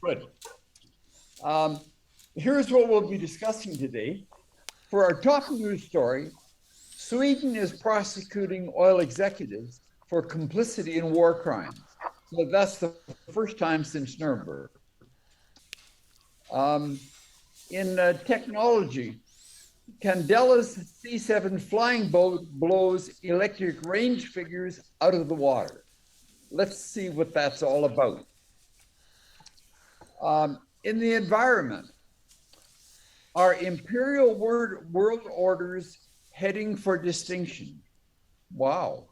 Good. Um, Here's what we'll be discussing today. For our top news story, Sweden is prosecuting oil executives for complicity in war crimes. So that's the first time since Nuremberg. Um, in technology, Candela's C7 flying boat blows electric range figures out of the water. Let's see what that's all about. In the environment, are imperial world orders heading for distinction? Wow.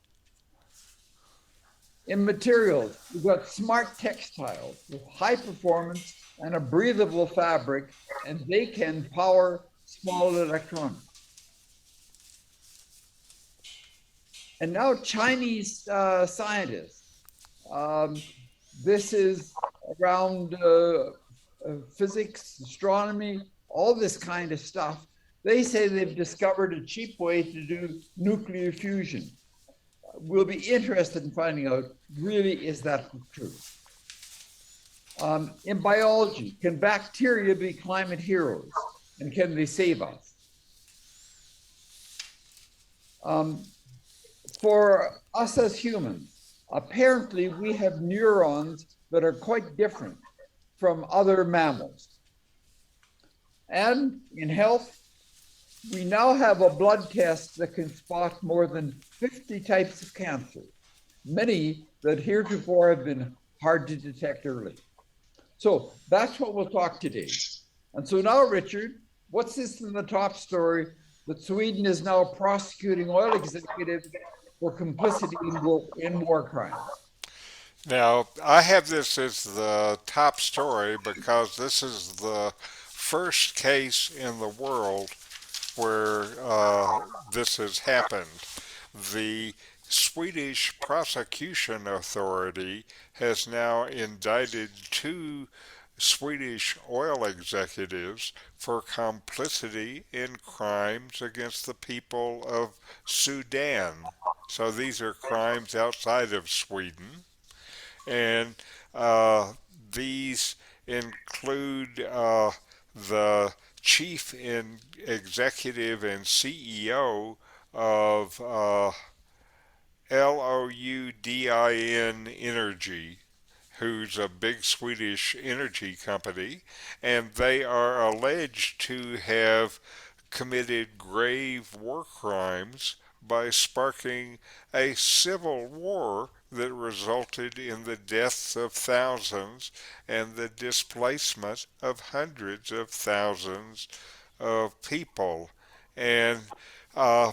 In materials, we've got smart textiles with high performance and a breathable fabric, and they can power small electronics. And now Chinese scientists. Um, this is around physics, astronomy, all this kind of stuff. They say they've discovered a cheap way to do nuclear fusion. We'll be interested in finding out, really, is that true? In biology, can bacteria be climate heroes? And can they save us? For us as humans, apparently we have neurons that are quite different from other mammals. And in health, we now have a blood test that can spot more than 50 types of cancer, many that heretofore have been hard to detect early. So that's what we'll talk today. And so now, Richard, what's this in the top story that Sweden is now prosecuting oil executives for complicity in war crimes? Now, I have this as the top story because this is the first case in the world where this has happened. The Swedish prosecution authority has now indicted two Swedish oil executives for complicity in crimes against the people of Sudan. So these are crimes outside of Sweden. And these include the chief executive and CEO of Loudin Energy, who's a big Swedish energy company, and they are alleged to have committed grave war crimes by sparking a civil war that resulted in the deaths of thousands and the displacement of hundreds of thousands of people. And uh,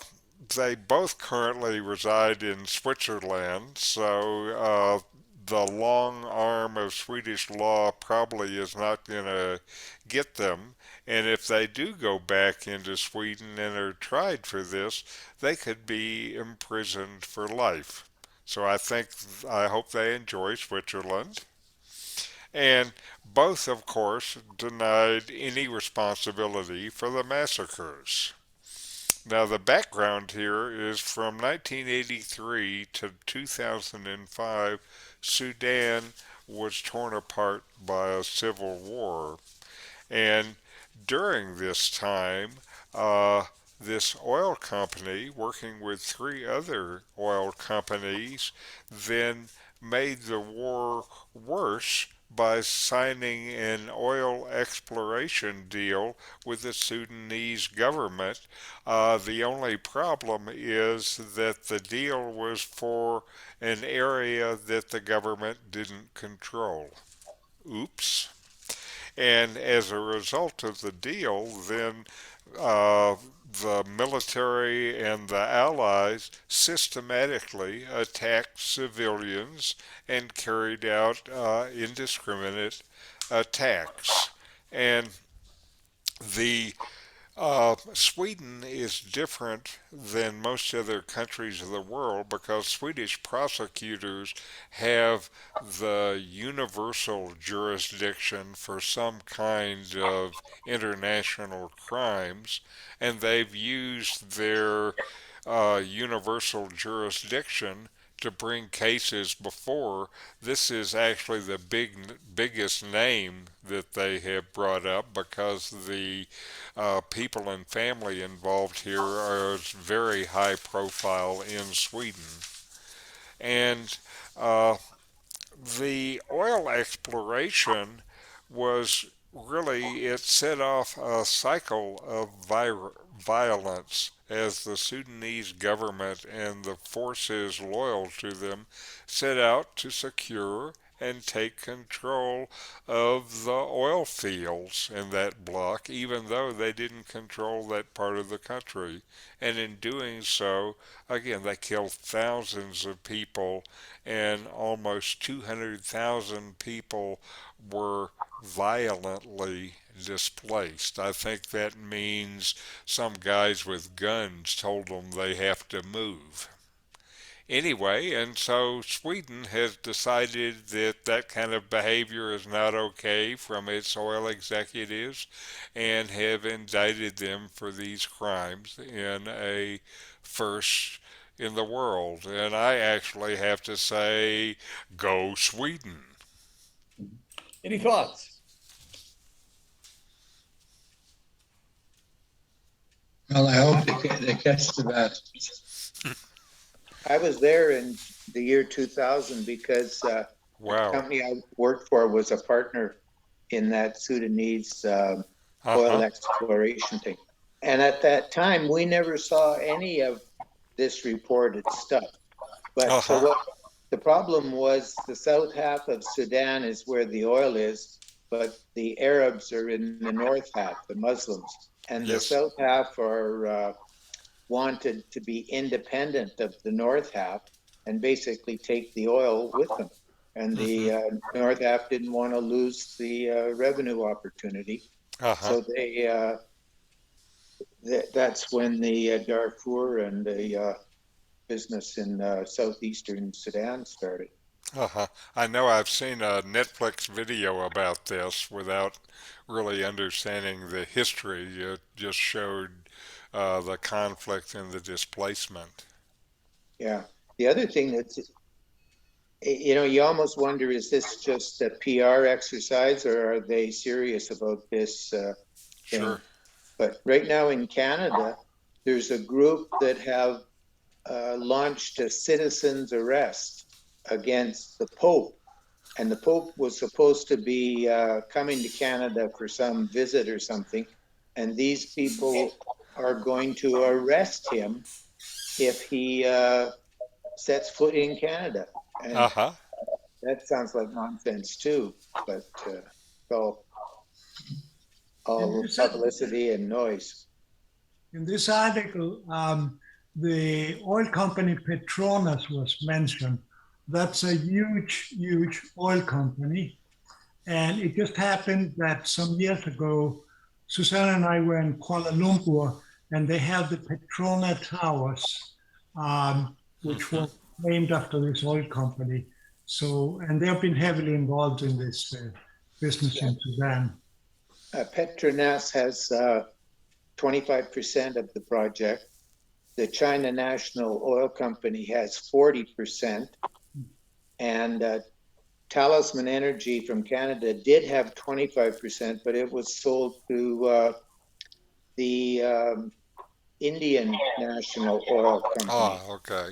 they both currently reside in Switzerland, so the long arm of Swedish law probably is not going to get them. And if they do go back into Sweden and are tried for this, they could be imprisoned for life. So I hope they enjoy Switzerland. And both, of course, denied any responsibility for the massacres. Now, the background here is from 1983 to 2005, Sudan was torn apart by a civil war. And during this time, this oil company, working with three other oil companies, then made the war worse by signing an oil exploration deal with the Sudanese government. The only problem is that the deal was for an area that the government didn't control. Oops. And as a result of the deal, then uh, the military and the Allies systematically attacked civilians and carried out indiscriminate attacks. And the Sweden is different than most other countries of the world because Swedish prosecutors have the universal jurisdiction for some kind of international crimes, and they've used their universal jurisdiction to bring cases before. This is actually the biggest name that they have brought up because the people and family involved here are very high profile in Sweden. And uh, the oil exploration was really, it set off a cycle of violence as the Sudanese government and the forces loyal to them set out to secure and take control of the oil fields in that block, even though they didn't control that part of the country. And in doing so, again, they killed thousands of people, and almost 200,000 people were violently displaced. I think that means some guys with guns told them they have to move. Anyway, and so Sweden has decided that that kind of behavior is not okay from its oil executives and have indicted them for these crimes in a first in the world. And I actually have to say, go Sweden. Any thoughts? Well, I hope it gets to that. I was there in the year 2000 because the Wow. company I worked for was a partner in that Sudanese oil Uh-huh. exploration thing. And at that time, we never saw any of this reported stuff. But so Uh-huh. what the problem was, the south half of Sudan is where the oil is, but the Arabs are in the north half, the Muslims. And the Yes. south half are wanted to be independent of the north half and basically take the oil with them. And Mm-hmm. the north half didn't want to lose the revenue opportunity. Uh-huh. So that's when the Darfur and the business in southeastern Sudan started. Uh-huh. I know I've seen a Netflix video about this without really understanding the history. It just showed the conflict and the displacement. Yeah. The other thing that's, you almost wonder, is this just a PR exercise or are they serious about this thing? Sure. But right now in Canada, there's a group that have launched a citizen's arrest against the Pope. And the Pope was supposed to be coming to Canada for some visit or something. And these people are going to arrest him if he sets foot in Canada. And Uh-huh. that sounds like nonsense too, but so In all this, publicity and noise. in this article, the oil company Petronas was mentioned. That's a huge, huge oil company. And it just happened that some years ago, Susanna and I were in Kuala Lumpur, and they have the Petrona Towers, which Mm-hmm. were named after this oil company. So, and they've been heavily involved in this business Yeah. in Sudan. Petronas has 25% of the project. The China National Oil Company has 40%. And Talisman Energy from Canada did have 25%, but it was sold to the Indian National Oil Company. Ah, okay.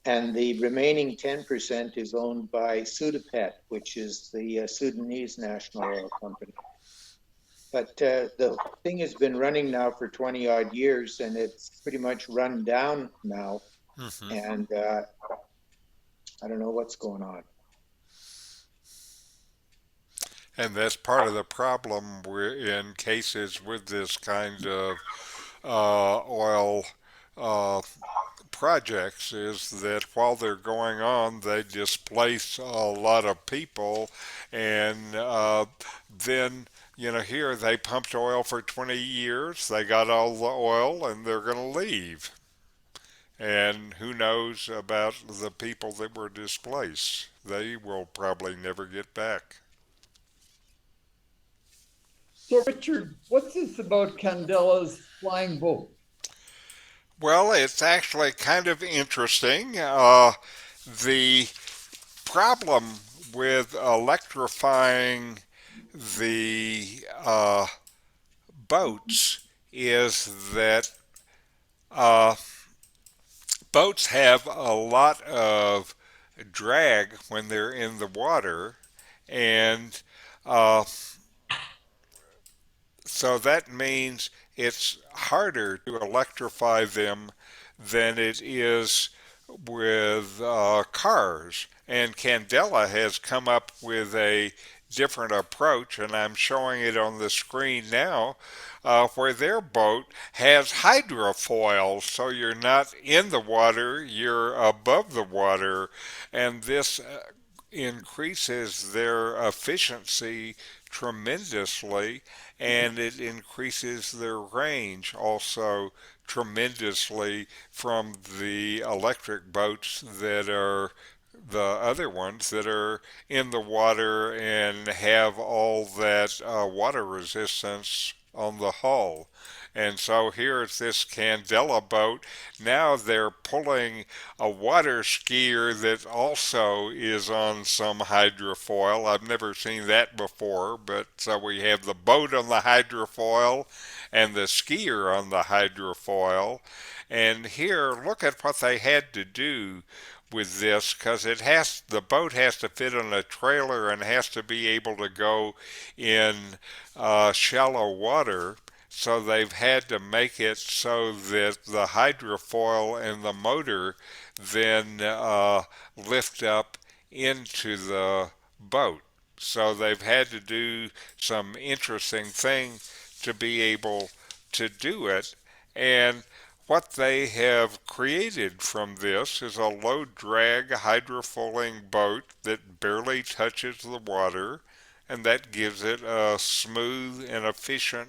And the remaining 10% is owned by Sudapet, which is the Sudanese National Oil Company. But the thing has been running now for 20 odd years and it's pretty much run down now. Mm-hmm. And I don't know what's going on. And that's part of the problem in cases with this kind of oil uh, projects is that while they're going on, they displace a lot of people, and then here they pumped oil for 20 years, they got all the oil, and they're going to leave. And who knows about the people that were displaced? They will probably never get back. So, Richard, what's this about Candela's flying boat? Well, it's actually kind of interesting. The problem with electrifying the boats is that uh, boats have a lot of drag when they're in the water, and uh, so that means it's harder to electrify them than it is with cars. And Candela has come up with a different approach, and I'm showing it on the screen now, where their boat has hydrofoils, so you're not in the water, you're above the water, and this increases their efficiency tremendously, and it increases their range also tremendously from the electric boats that are the other ones that are in the water and have all that water resistance on the hull. And so here it's this Candela boat. Now they're pulling a water skier that also is on some hydrofoil. I've never seen that before, but so we have the boat on the hydrofoil and the skier on the hydrofoil. And here, look at what they had to do with this, because the boat has to fit on a trailer and has to be able to go in shallow water. So they've had to make it so that the hydrofoil and the motor then lift up into the boat. So they've had to do some interesting things to be able to do it. And what they have created from this is a low drag hydrofoiling boat that barely touches the water, and that gives it a smooth and efficient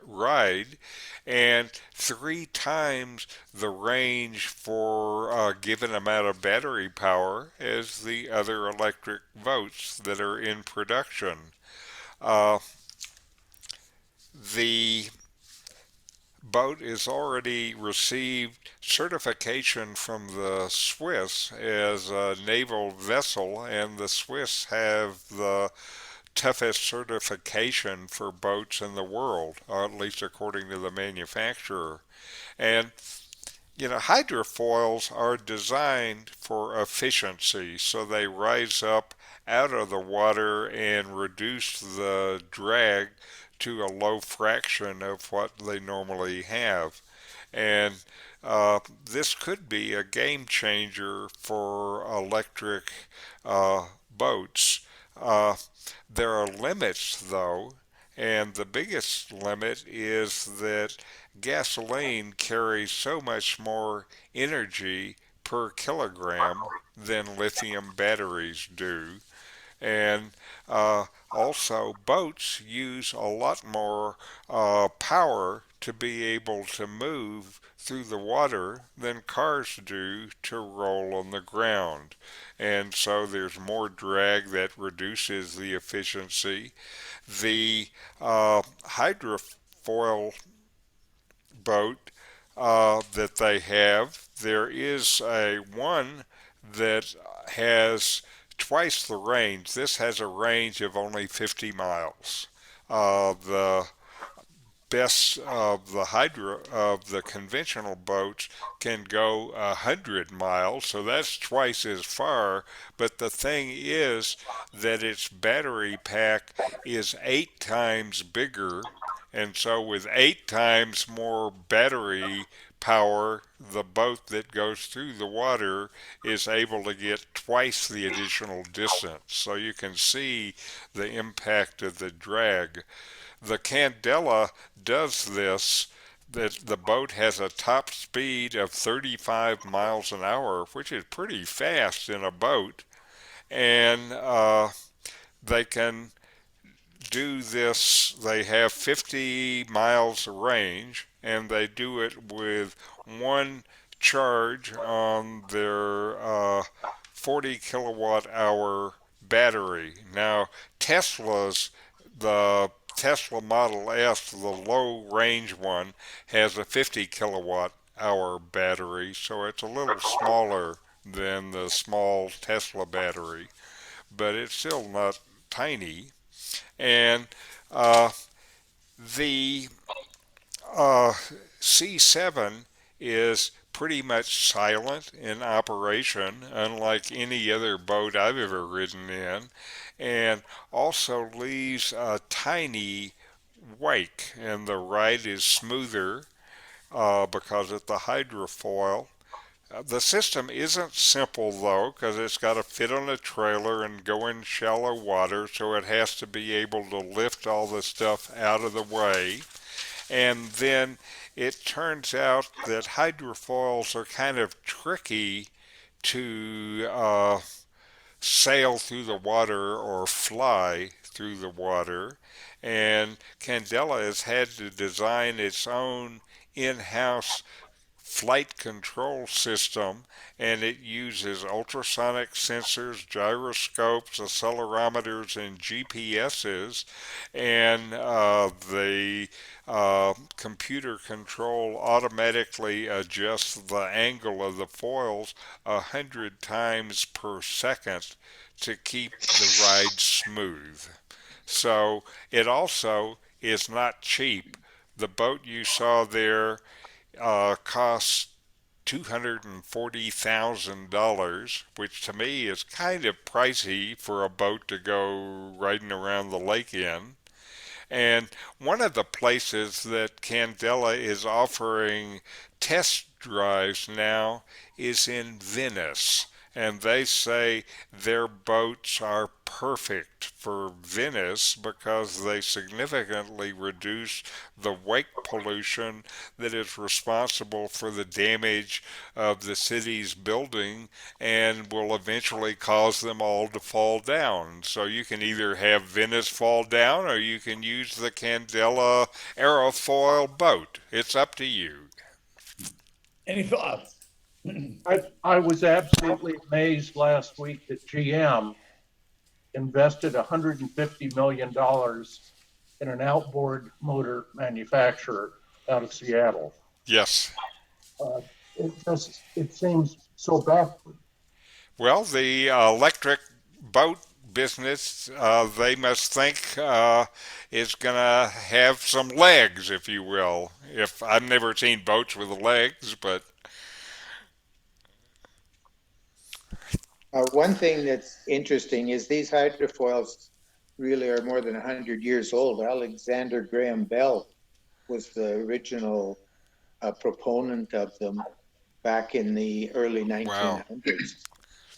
ride, and 3 times the range for a given amount of battery power as the other electric boats that are in production. Uh, the boat has already received certification from the Swiss as a naval vessel, and the Swiss have the toughest certification for boats in the world, or at least according to the manufacturer. And hydrofoils are designed for efficiency, so they rise up out of the water and reduce the drag to a low fraction of what they normally have. And this could be a game changer for electric boats. Uh, there are limits, though, and the biggest limit is that gasoline carries so much more energy per kilogram than lithium batteries do. And also, boats use a lot more power to be able to move through the water than cars do to roll on the ground. And so there's more drag that reduces the efficiency. The hydrofoil boat that they have, there is a one that has twice the range. This has a range of only 50 miles. The best of the conventional boats can go 100 miles, so that's twice as far. But the thing is that its battery pack is 8 times bigger, and so with 8 times more battery power, the boat that goes through the water is able to get twice the additional distance. So you can see the impact of the drag. The Candela does this, that the boat has a top speed of 35 miles an hour, which is pretty fast in a boat, and they can do this. They have 50 miles range, and they do it with one charge on their 40 kilowatt hour battery. Now, the Tesla Model S, the low range one, has a 50 kilowatt hour battery, so it's a little smaller than the small Tesla battery, but it's still not tiny. And uh, the C7 is pretty much silent in operation, unlike any other boat I've ever ridden in, and also leaves a tiny wake, and the ride is smoother because of the hydrofoil. The system isn't simple though, because it's got to fit on a trailer and go in shallow water, so it has to be able to lift all the stuff out of the way. And then it turns out that hydrofoils are kind of tricky to sail through the water or fly through the water. And Candela has had to design its own in-house flight control system, and it uses ultrasonic sensors, gyroscopes, accelerometers, and GPSs, and the computer control automatically adjusts the angle of the foils 100 times per second to keep the ride smooth. So it also is not cheap. The boat you saw there costs $240,000, which to me is kind of pricey for a boat to go riding around the lake in. And one of the places that Candela is offering test drives now is in Venice. And they say their boats are perfect for Venice because they significantly reduce the wake pollution that is responsible for the damage of the city's building and will eventually cause them all to fall down. So you can either have Venice fall down or you can use the Candela aerofoil boat. It's up to you. Any thoughts? I was absolutely amazed last week that GM invested $150 million in an outboard motor manufacturer out of Seattle. Yes. It seems so backward. Well, the electric boat business, they must think is going to have some legs, if you will. If I've never seen boats with legs, but One thing that's interesting is these hydrofoils really are more than 100 years old. Alexander Graham Bell was the original proponent of them back in the early 1900s. wow.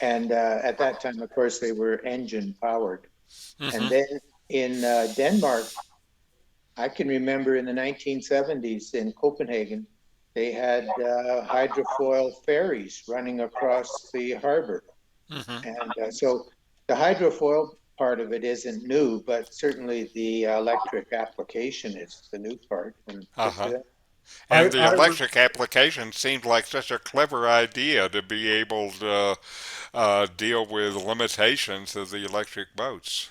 And at that time, of course, they were engine powered. And Mm-hmm. then in Denmark, I can remember in the 1970s in Copenhagen, they had hydrofoil ferries running across the harbor. Mm-hmm. And so the hydrofoil part of it isn't new, but certainly the electric application is the new part. And Uh-huh. I, And the I, electric application seemed like such a clever idea to be able to deal with limitations of the electric boats.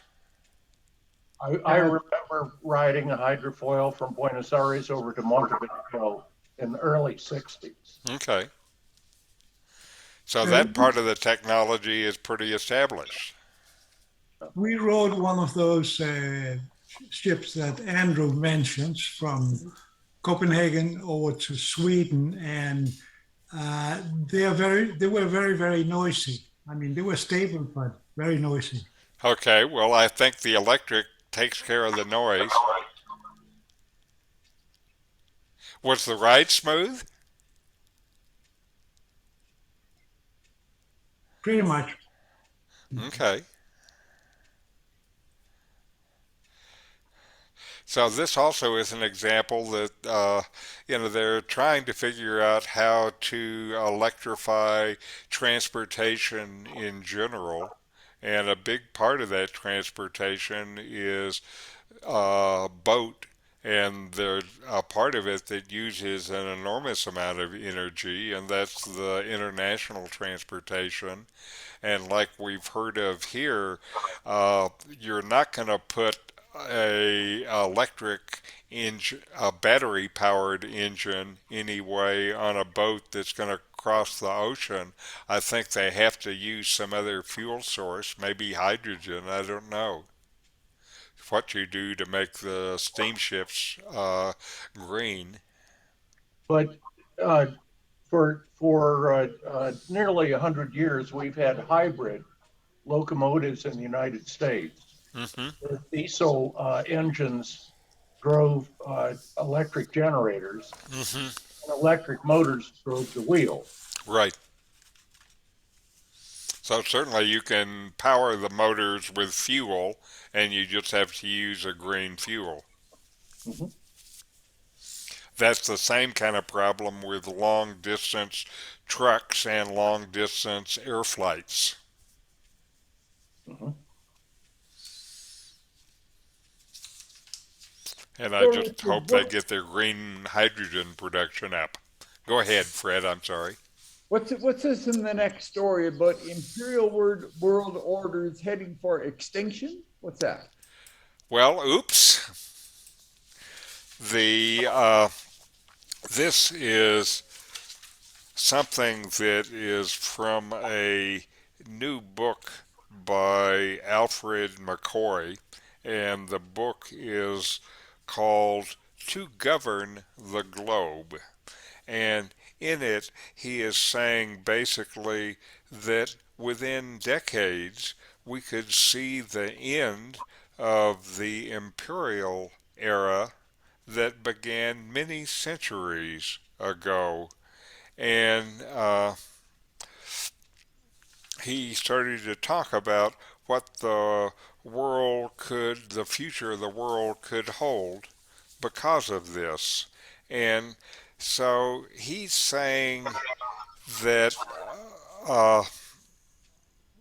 I remember riding a hydrofoil from Buenos Aires over to Montevideo in the early 60s. Okay. So Uh, that part of the technology is pretty established. we rode one of those ships that Andrew mentions from Copenhagen over to Sweden, and they were very, very noisy. I mean, they were stable, but very noisy. Okay, well, I think the electric takes care of the noise. Was the ride smooth? Pretty much. Okay. So this also is an example that they're trying to figure out how to electrify transportation in general, and a big part of that transportation is boat, and there's a part of it that uses an enormous amount of energy, and that's the international transportation. And like we've heard of here, you're not going to put a electric engine, a battery powered engine anyway on a boat that's going to across the ocean, I think they have to use some other fuel source, maybe hydrogen. I don't know what you do to make the steamships green. But uh, for nearly 100 years, we've had hybrid locomotives in the United States. Hmm. The diesel engines drove electric generators, Hmm. and electric motors drove the wheel. Right. So certainly you can power the motors with fuel, and you just have to use a green fuel. Mhm, That's the same kind of problem with long distance trucks and long distance air flights. mhm. And I So, just Richard, hope they get their green hydrogen production up. Go ahead, Fred. I'm sorry. what's this in the next story about imperial world orders heading for extinction? What's that? Well, oops. The this is something that is from a new book by Alfred McCoy, and the book is called To Govern the Globe. And in it, he is saying basically that within decades, we could see the end of the imperial era that began many centuries ago. And he started to talk about what the future of the world could hold because of this. And so he's saying that uh,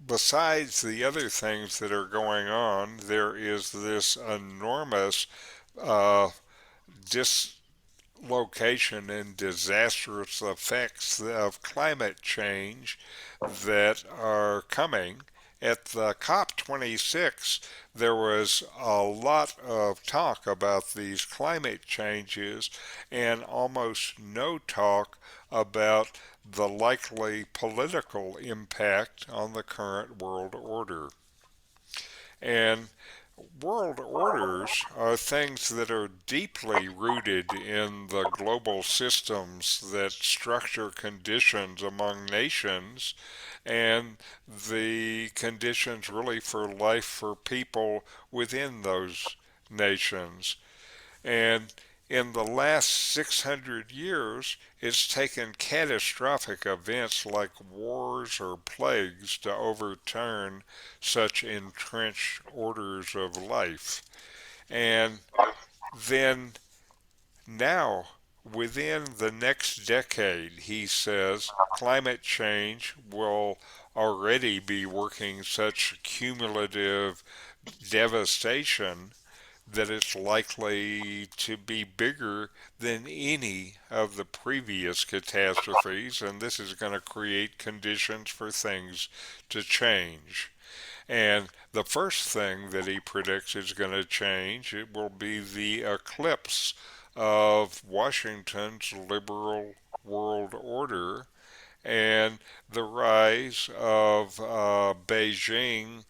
besides the other things that are going on, there is this enormous uh, dislocation and disastrous effects of climate change that are coming. At the COP26, there was a lot of talk about these climate changes and almost no talk about the likely political impact on the current world order. And world orders are things that are deeply rooted in the global systems that structure conditions among nations and the conditions really for life for people within those nations. And in the last 600 years, it's taken catastrophic events like wars or plagues to overturn such entrenched orders of life. And then now, within the next decade, he says, climate change will already be working such cumulative devastation that it's likely to be bigger than any of the previous catastrophes, and this is going to create conditions for things to change. And the first thing that he predicts is going to change, it will be the eclipse of Washington's liberal world order and the rise of Beijing,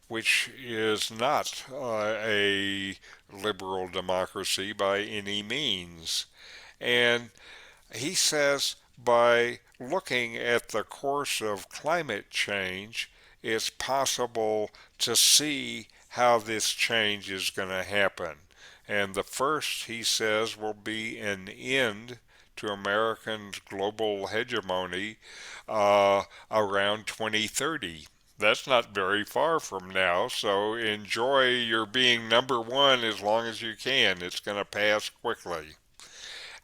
which is not a liberal democracy by any means. And he says by looking at the course of climate change, it's possible to see how this change is going to happen. And the first, he says, will be an end to Americans' global hegemony around 2030. That's not very far from now, so enjoy your being number one as long as you can. It's going to pass quickly.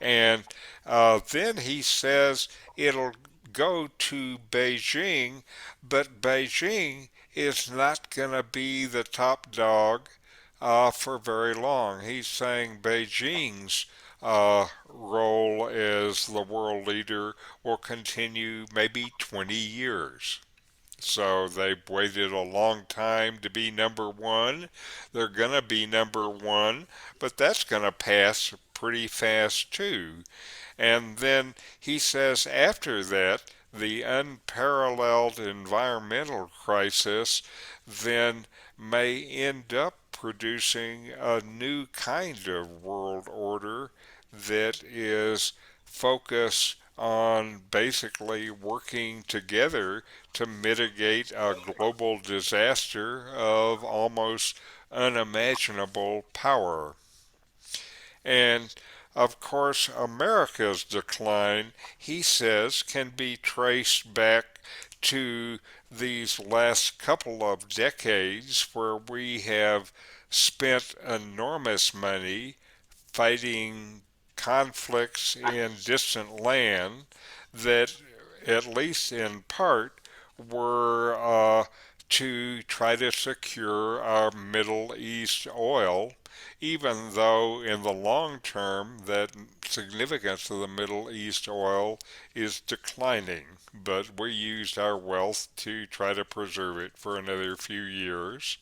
And then he says it'll go to Beijing, but Beijing is not going to be the top dog for very long. He's saying Beijing's role as the world leader will continue maybe 20 years. So they've waited a long time to be number one. They're going to be number one, but that's going to pass pretty fast too. And then he says after that, the unparalleled environmental crisis then may end up producing a new kind of world order that is focused on basically working together to mitigate a global disaster of almost unimaginable power. And of course, America's decline, he says, can be traced back to these last couple of decades where we have spent enormous money fighting conflicts in distant land that, at least in part, were to try to secure our Middle East oil, even though in the long term that significance of the Middle East oil is declining. But we used our wealth to try to preserve it for another few years.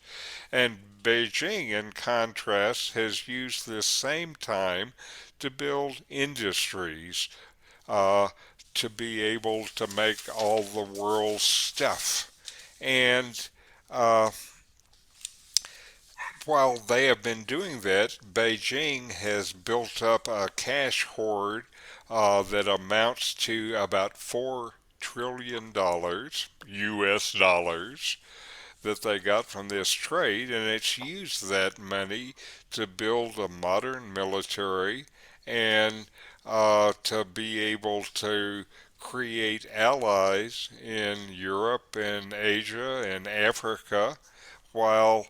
And Beijing, in contrast, has used this same time to build industries, uh, to be able to make all the world's stuff. And uh, while they have been doing that, Beijing has built up a cash hoard that amounts to about $4 trillion US dollars that they got from this trade, and it's used that money to build a modern military and to be able to create allies in Europe and Asia and Africa, while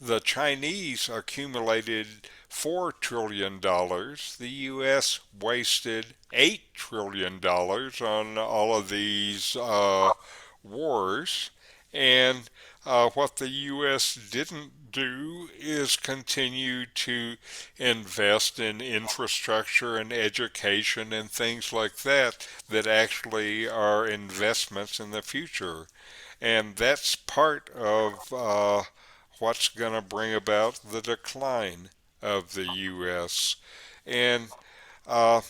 the Chinese accumulated $4 trillion. The U.S. wasted $8 trillion on all of these wars. And what the U.S. didn't do is continue to invest in infrastructure and education and things like that that actually are investments in the future. And that's part of what's going to bring about the decline of the U.S. And uh,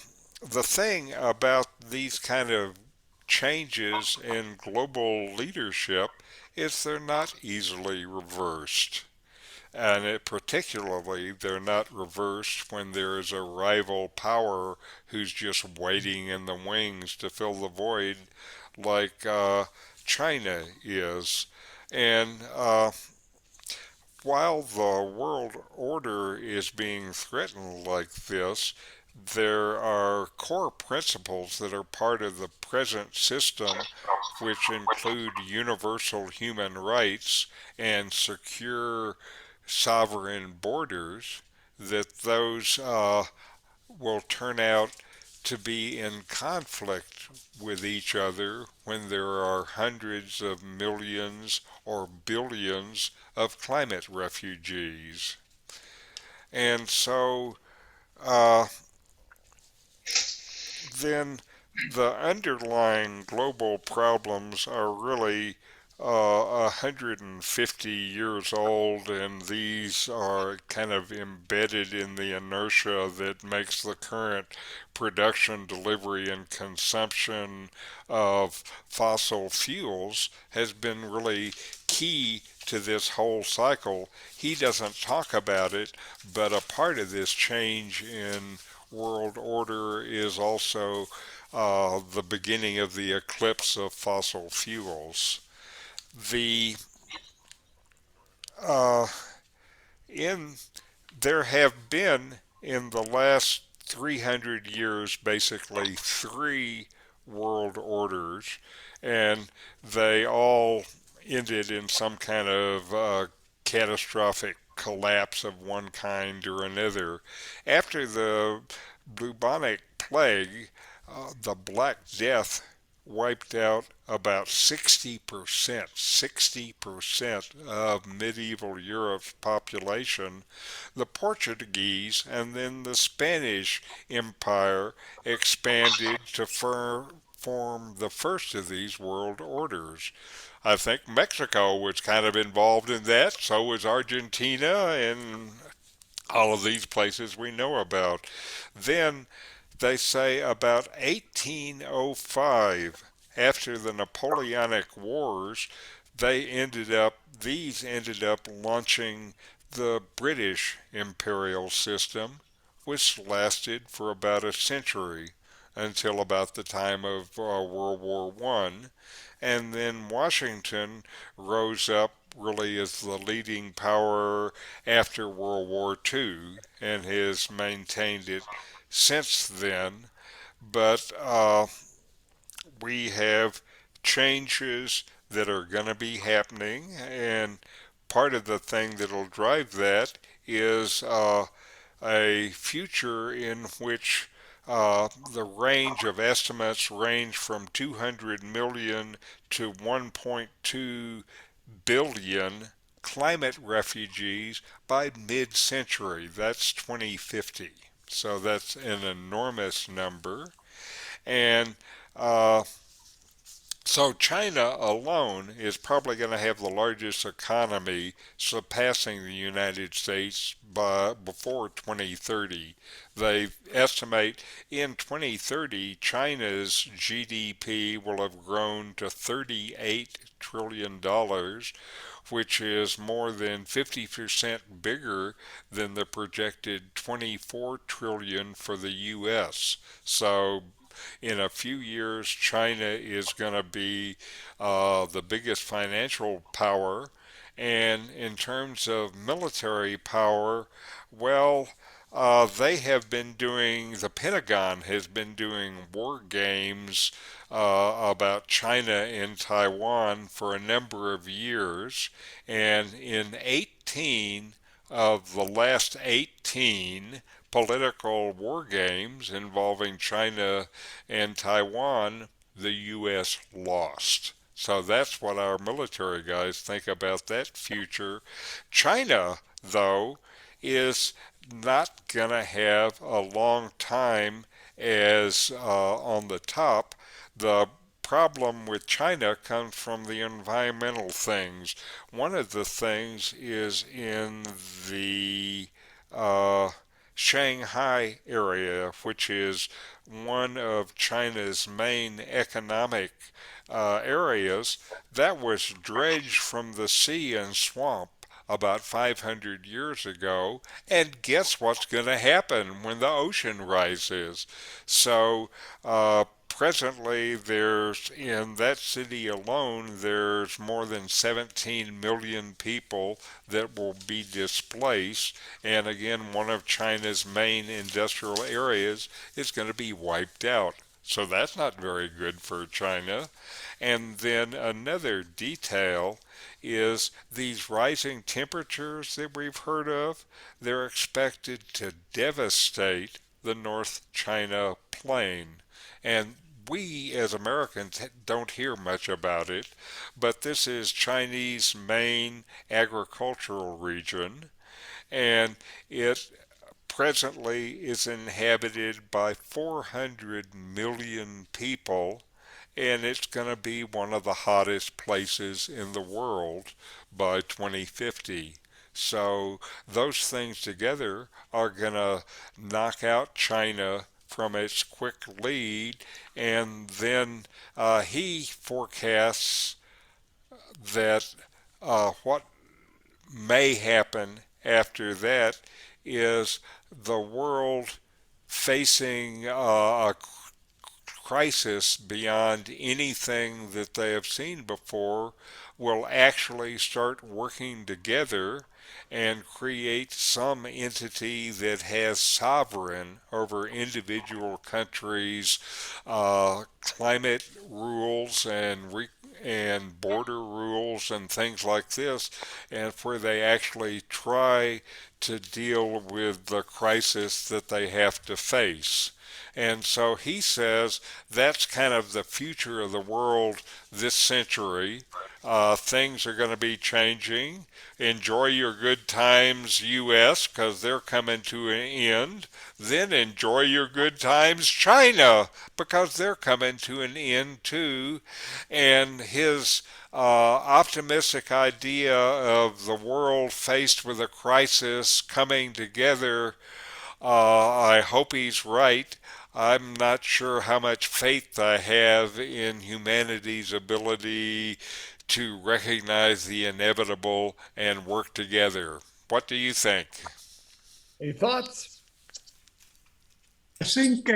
the thing about these kind of changes in global leadership is they're not easily reversed. And particularly, they're not reversed when there is a rival power who's just waiting in the wings to fill the void, like China is. And while the world order is being threatened like this, there are core principles that are part of the present system, which include universal human rights and secure sovereign borders, that those will turn out to be in conflict with each other when there are hundreds of millions or billions of climate refugees. And so uh, then the underlying global problems are really 150 years old, and these are kind of embedded in the inertia that makes the current production, delivery, and consumption of fossil fuels has been really key to this whole cycle. He doesn't talk about it, but a part of this change in world order is also the beginning of the eclipse of fossil fuels. The uh, in there have been in the last 300 years basically three world orders, and they all ended in some kind of catastrophic collapse of one kind or another. After the bubonic plague, the Black Death wiped out about 60% of medieval Europe's population. The Portuguese and then the Spanish Empire expanded to form the first of these world orders. I think Mexico was kind of involved in that, so was Argentina, and All of these places we know about. Then they say about 1805, after the Napoleonic Wars, these ended up launching the British imperial system, which lasted for about a century until about the time of World War One, and then Washington rose up really as the leading power after World War Two and has maintained it since then. But we have changes that are going to be happening, and part of the thing that'll drive that is a future in which the range of estimates range from 200 million to 1.2 billion climate refugees by mid-century. That's 2050. So that's an enormous number. And uh, so China alone is probably going to have the largest economy, surpassing the United States by before 2030. They estimate in 2030 China's GDP will have grown to $38 trillion, which is more than 50% bigger than the projected 24 trillion for the US. So in a few years, China is going to be the biggest financial power. And in terms of military power, well, the Pentagon has been doing war games about China and Taiwan for a number of years. And in 18 of the last 18 political war games involving China and Taiwan, the U.S. lost. So that's what our military guys think about that future. China, though, is not going to have a long time as on the top. The problem with China comes from the environmental things. One of the things is in the uh, Shanghai area, which is one of China's main economic areas, that was dredged from the sea and swamp about 500 years ago. And guess what's going to happen when the ocean rises? So, presently, there's in that city alone, there's more than 17 million people that will be displaced. And again, one of China's main industrial areas is going to be wiped out. So that's not very good for China. And then another detail is these rising temperatures that we've heard of, they're expected to devastate the North China Plain. And we as Americans don't hear much about it, but this is Chinese main agricultural region, and it presently is inhabited by 400 million people, and it's going to be one of the hottest places in the world by 2050. So those things together are going to knock out China from its quick lead, and then he forecasts that what may happen after that is the world facing a crisis beyond anything that they have seen before will actually start working together and create some entity that has sovereign over individual countries' climate rules and border rules and things like this, and where they actually try to deal with the crisis that they have to face. And so he says that's kind of the future of the world this century. Things are going to be changing. Enjoy your good times, U.S., because they're coming to an end. Then enjoy your good times, China, because they're coming to an end too. And his optimistic idea of the world faced with a crisis coming together, I hope he's right. I'm not sure how much faith I have in humanity's ability to recognize the inevitable and work together. What do you think? Any thoughts? I think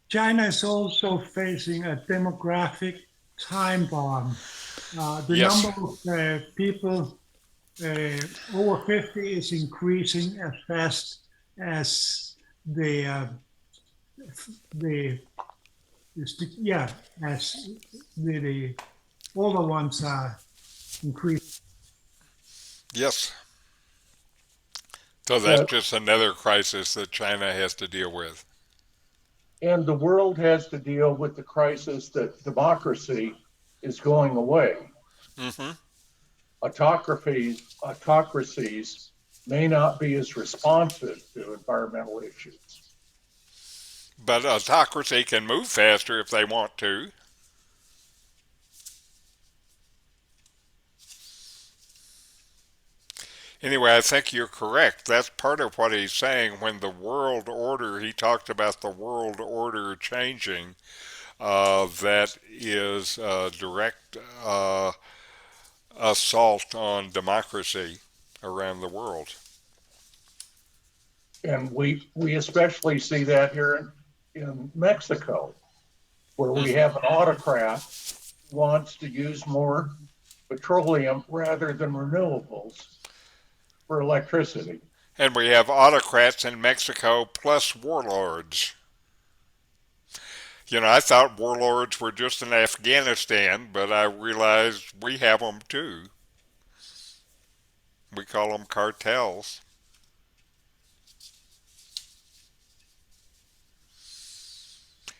China is also facing a demographic time bomb. The Yes. number of people over 50 is increasing as fast as the yeah, as the older ones are increasing. Yes. So that's just another crisis that China has to deal with. And the world has to deal with the crisis that democracy is going away. Hmm. Autocracies may not be as responsive to environmental issues. But autocracy can move faster if they want to. Anyway, I think you're correct. That's part of what he's saying. When the world order, he talked about the world order changing. That is a direct assault on democracy around the world. And we especially see that here in Mexico, where we have an autocrat who wants to use more petroleum rather than renewables for electricity. And we have autocrats in Mexico plus warlords. You know, I thought warlords were just in Afghanistan, but I realized we have them too. We call them cartels.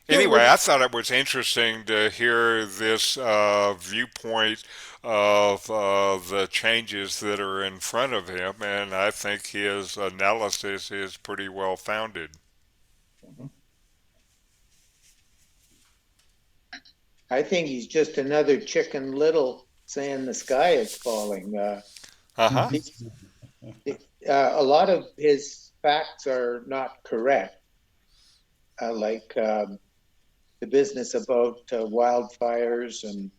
Anyway, I thought it was interesting to hear this viewpoint of the changes that are in front of him, and I think his analysis is pretty well founded. I think he's just another Chicken Little saying the sky is falling. Uh-huh. A lot of his facts are not correct, like the business about wildfires and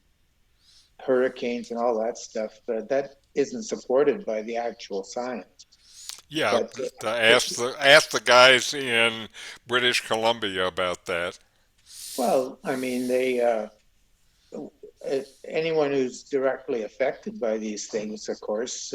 hurricanes and all that stuff. That isn't supported by the actual science. Yeah, But ask the guys in British Columbia about that. well, I mean, anyone who's directly affected by these things, of course,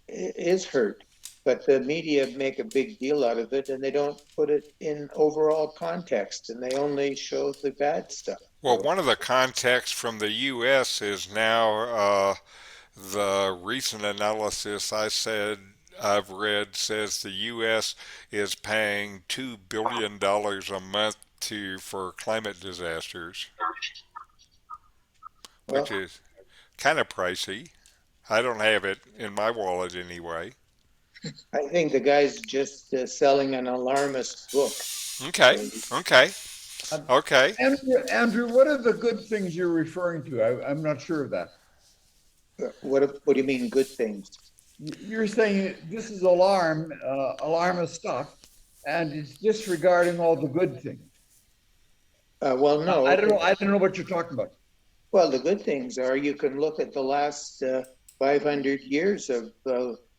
is hurt. But the media make a big deal out of it, and they don't put it in overall context, and they only show the bad stuff. Well, one of the contexts from the U.S. is now the recent analysis I've read says the U.S. is paying $2 billion a month for climate disasters, Well, which is kind of pricey. I don't have it in my wallet anyway. I think the guy's just selling an alarmist book. Okay, okay, okay. Andrew, what are the good things you're referring to? I'm not sure of that. What do you mean, good things? You're saying this is alarmist stuff, and it's disregarding all the good things. Well, no. I don't know what you're talking about. Well, the good things are you can look at the last 500 years of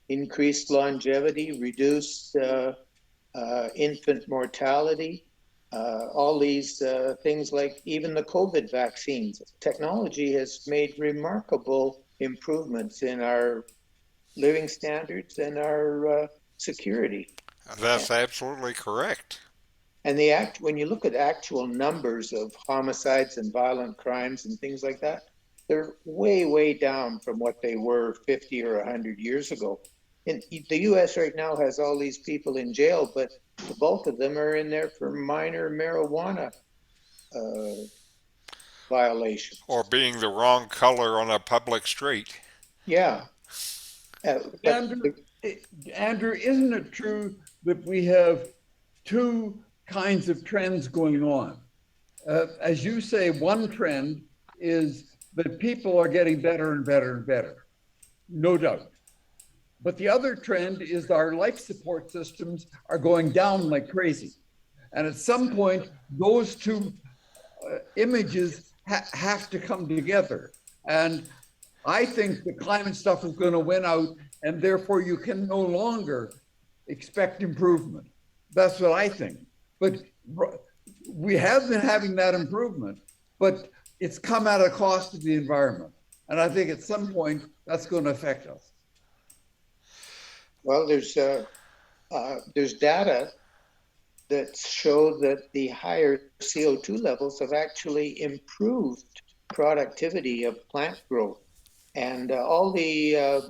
increased longevity, reduced infant mortality, all these things like even the COVID vaccines. Technology has made remarkable improvements in our living standards and our security. That's absolutely correct. And when you look at actual numbers of homicides and violent crimes and things like that, they're way, way down from what they were 50 or 100 years ago. the US right now has all these people in jail, but the bulk of them are in there for minor marijuana violations. Or being the wrong color on a public street. Yeah. But Andrew, Andrew, isn't it true that we have two kinds of trends going on? As you say, one trend is that people are getting better and better and better, no doubt. But the other trend is our life support systems are going down like crazy. And at some point, those two images have to come together. And I think the climate stuff is going to win out, and therefore you can no longer expect improvement. That's what I think. But we have been having that improvement, but it's come at a cost to the environment. And I think at some point that's going to affect us. well, there's data that show that the higher CO2 levels have actually improved productivity of plant growth. And all the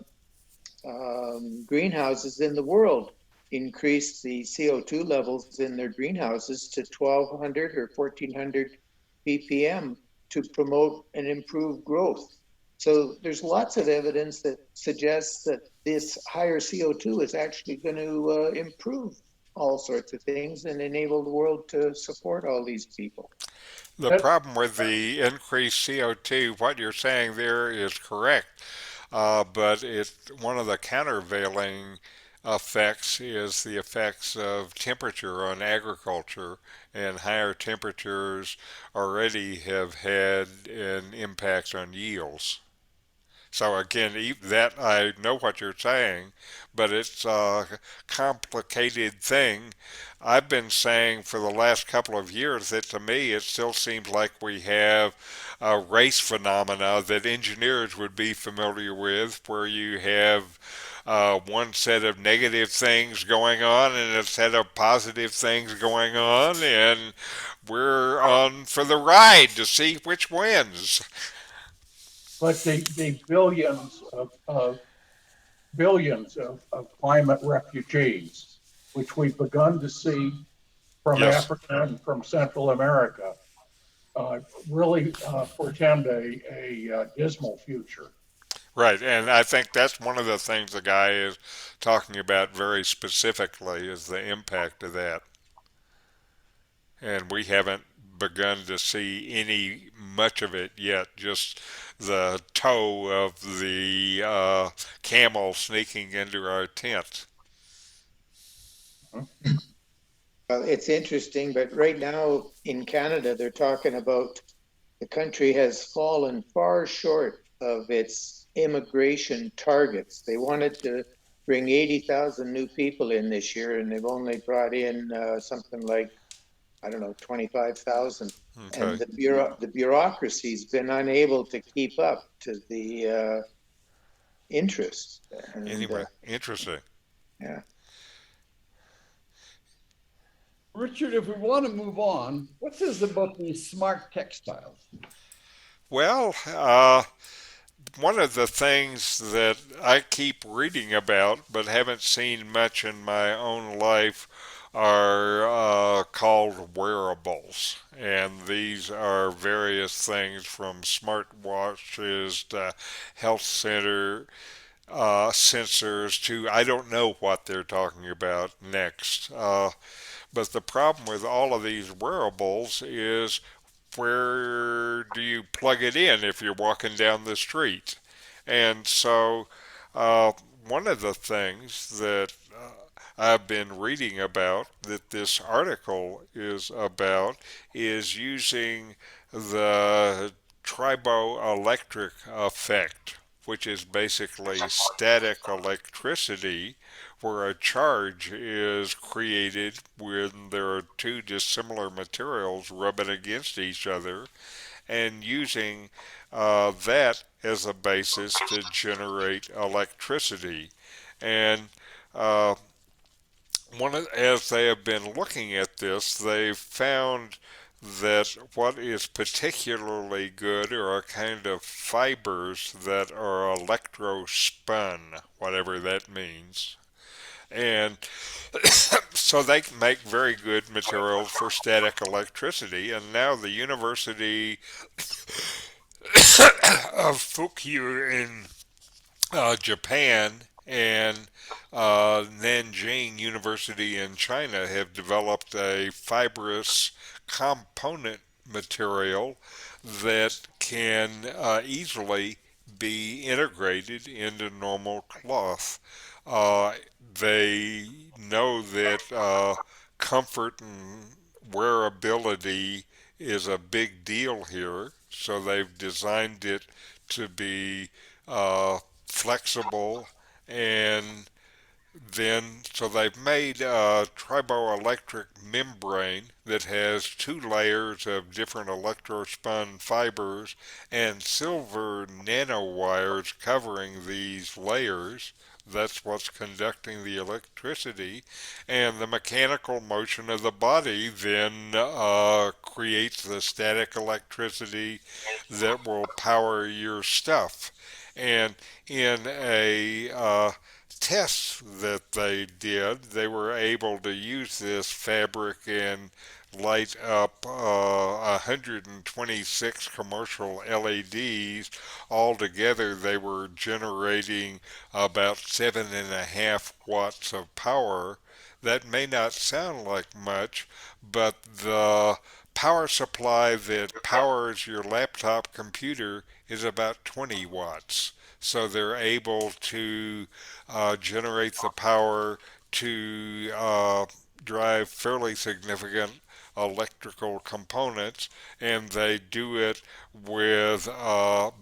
greenhouses in the world increased the CO2 levels in their greenhouses to 1200 or 1400 ppm to promote and improve growth. So there's lots of evidence that suggests that this higher CO2 is actually going to improve all sorts of things and enable the world to support all these people. The problem with the increased CO2, what you're saying there is correct, but one of the countervailing effects is the effects of temperature on agriculture, and higher temperatures already have had an impact on yields. So again, that I know what you're saying, but it's a complicated thing. I've been saying for the last couple of years that to me it still seems like we have a race phenomena that engineers would be familiar with, where you have one set of negative things going on and a set of positive things going on, and we're on for the ride to see which wins. But the billions of climate refugees, which we've begun to see from Yes. Africa and from Central America, really portend a dismal future. Right, and I think that's one of the things the guy is talking about very specifically is the impact of that. And we haven't begun to see any much of it yet, just the toe of the camel sneaking into our tent. Well, it's interesting, but right now in Canada, they're talking about the country has fallen far short of its immigration targets. They wanted to bring 80,000 new people in this year, and they've only brought in something like, I don't know, 25,000. And Okay. the bureaucracy's been unable to keep up to the interest. And Anyway, interesting. yeah. Richard, if we want to move on, what's this about these smart textiles? Well, one of the things that I keep reading about but haven't seen much in my own life are called wearables. And these are various things from smartwatches to health center sensors to I don't know what they're talking about next. But the problem with all of these wearables is where do you plug it in if you're walking down the street? And so, uh, one of the things that I've been reading about that this article is about is using the triboelectric effect, which is basically static electricity where a charge is created when there are two dissimilar materials rubbing against each other, and using that as a basis to generate electricity. And uh, as they have been looking at this, they've found that what is particularly good are a kind of fibers that are electrospun, whatever that means. And so they can make very good materials for static electricity. And now the University of Fukui in Japan and Nanjing University in China have developed a fibrous component material that can easily be integrated into normal cloth. Uh, they know that comfort and wearability is a big deal here, so they've designed it to be flexible and then so they've made a triboelectric membrane that has two layers of different electrospun fibers and silver nanowires covering these layers. That's what's conducting the electricity, and the mechanical motion of the body then creates the static electricity that will power your stuff. And in a tests that they did, they were able to use this fabric and light up 126 commercial LEDs. Altogether, they were generating about 7.5 watts of power. That may not sound like much, but the power supply that powers your laptop computer is about 20 watts. So they're able to generate the power to drive fairly significant electrical components, and they do it with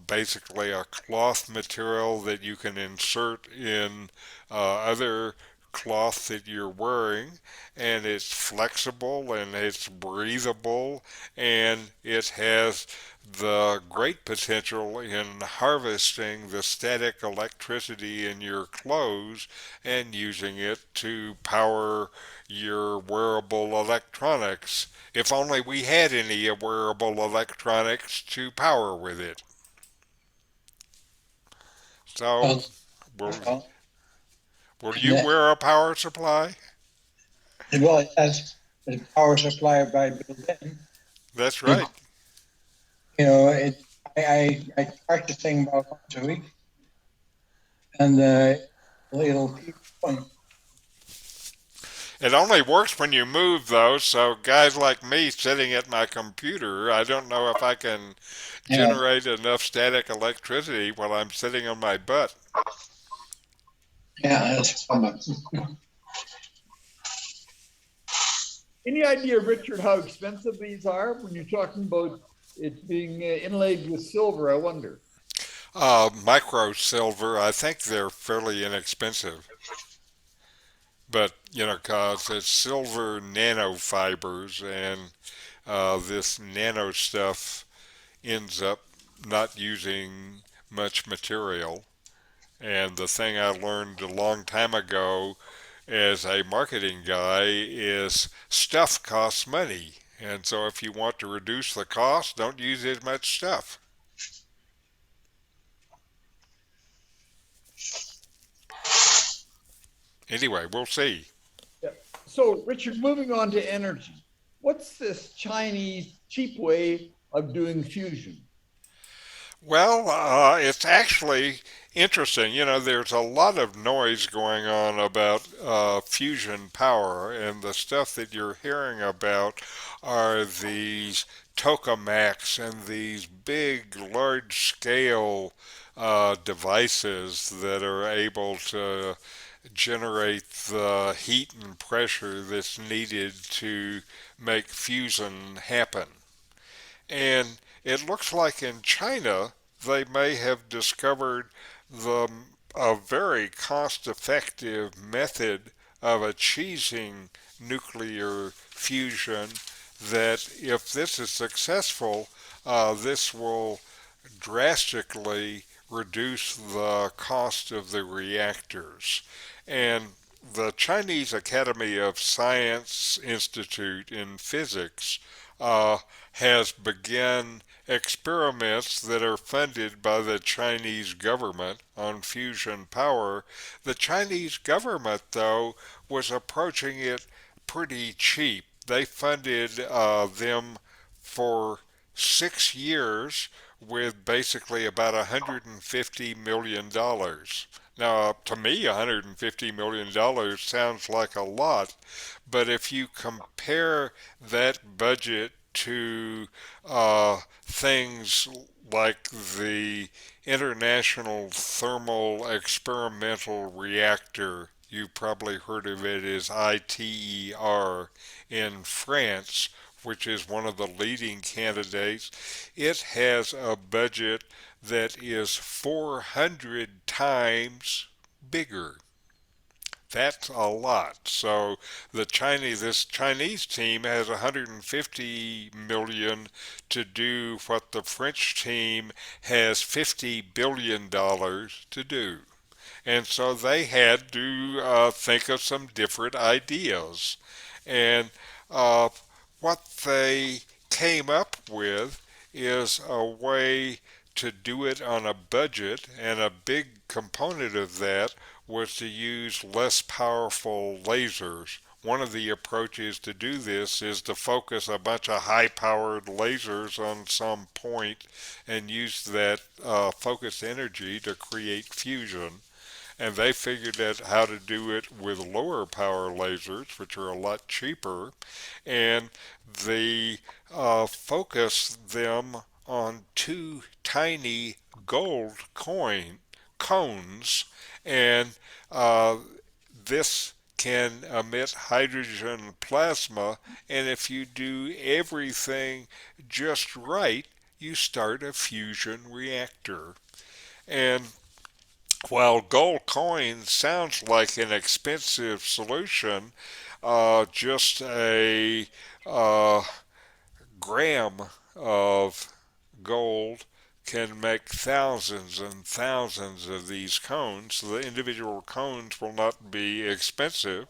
basically a cloth material that you can insert in other cloth that you're wearing, and it's flexible and it's breathable, and it has the great potential in harvesting the static electricity in your clothes and using it to power your wearable electronics. If only we had any wearable electronics to power with it. So, Well, will, well, will and you wear a power supply? well, it has the power supply by built-in. That's It, right. I charge the thing about once a week, and it'll keep going. It only works when you move, though, so guys like me sitting at my computer, I don't know if I can Yeah, generate enough static electricity while I'm sitting on my butt. yeah, that's common. Any idea, Richard, how expensive these are when you're talking about it being inlaid with silver? I wonder. Micro silver, I think they're fairly inexpensive, but cause it's silver nanofibers, and this nano stuff ends up not using much material. And the thing I learned a long time ago as a marketing guy is stuff costs money. And so if you want to reduce the cost, don't use as much stuff. Anyway, we'll see. Yeah. So, Richard, moving on to energy. What's this Chinese cheap way of doing fusion? Well, it's actually interesting. There's a lot of noise going on about fusion power, and the stuff that you're hearing about are these tokamaks and these big, large scale devices that are able to generate the heat and pressure that's needed to make fusion happen. And it looks like in China they may have discovered the a very cost-effective method of achieving nuclear fusion that if this is successful, this will drastically reduce the cost of the reactors. And the Chinese Academy of Science Institute in Physics has begun experiments that are funded by the Chinese government on fusion power. The Chinese government, though, was approaching it pretty cheap. They funded them for 6 years with basically about $150 million. Now, to me, $150 million sounds like a lot, but if you compare that budget to things like the International Thermal Experimental Reactor, you probably heard of it as ITER in France, which is one of the leading candidates. It has a budget that is 400 times bigger. That's a lot. So this Chinese team has 150 million to do what the French team has $50 billion to do. And so they had to think of some different ideas. And uh, what they came up with is a way to do it on a budget, and a big component of that was to use less powerful lasers. One of the approaches to do this is to focus a bunch of high-powered lasers on some point and use that focused energy to create fusion. And they figured out how to do it with lower power lasers, which are a lot cheaper, and they focused them on two tiny gold cones, and this can emit hydrogen plasma, and if you do everything just right, you start a fusion reactor. And while gold coin sounds like an expensive solution, just a uh, gram of gold can make thousands and thousands of these cones. The individual cones will not be expensive,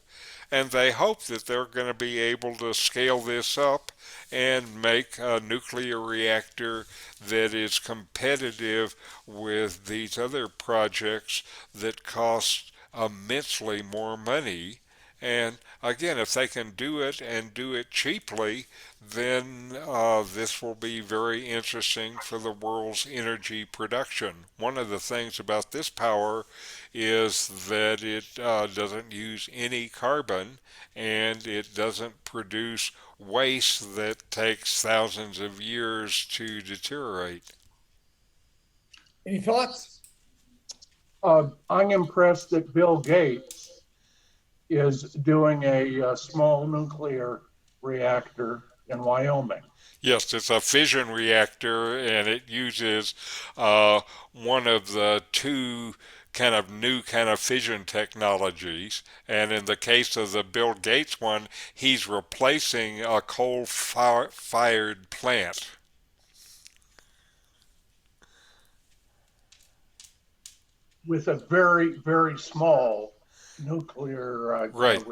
and they hope that they're going to be able to scale this up and make a nuclear reactor that is competitive with these other projects that cost immensely more money. And again, if they can do it and do it cheaply, then this will be very interesting for the world's energy production. One of the things about this power is that it doesn't use any carbon, and it doesn't produce waste that takes thousands of years to deteriorate. Any thoughts? I'm impressed that Bill Gates is doing a small nuclear reactor in Wyoming. Yes, it's a fission reactor, and it uses one of the two new kind of fission technologies. And in the case of the Bill Gates one, he's replacing a coal-fired plant. With a very, very small nuclear Right.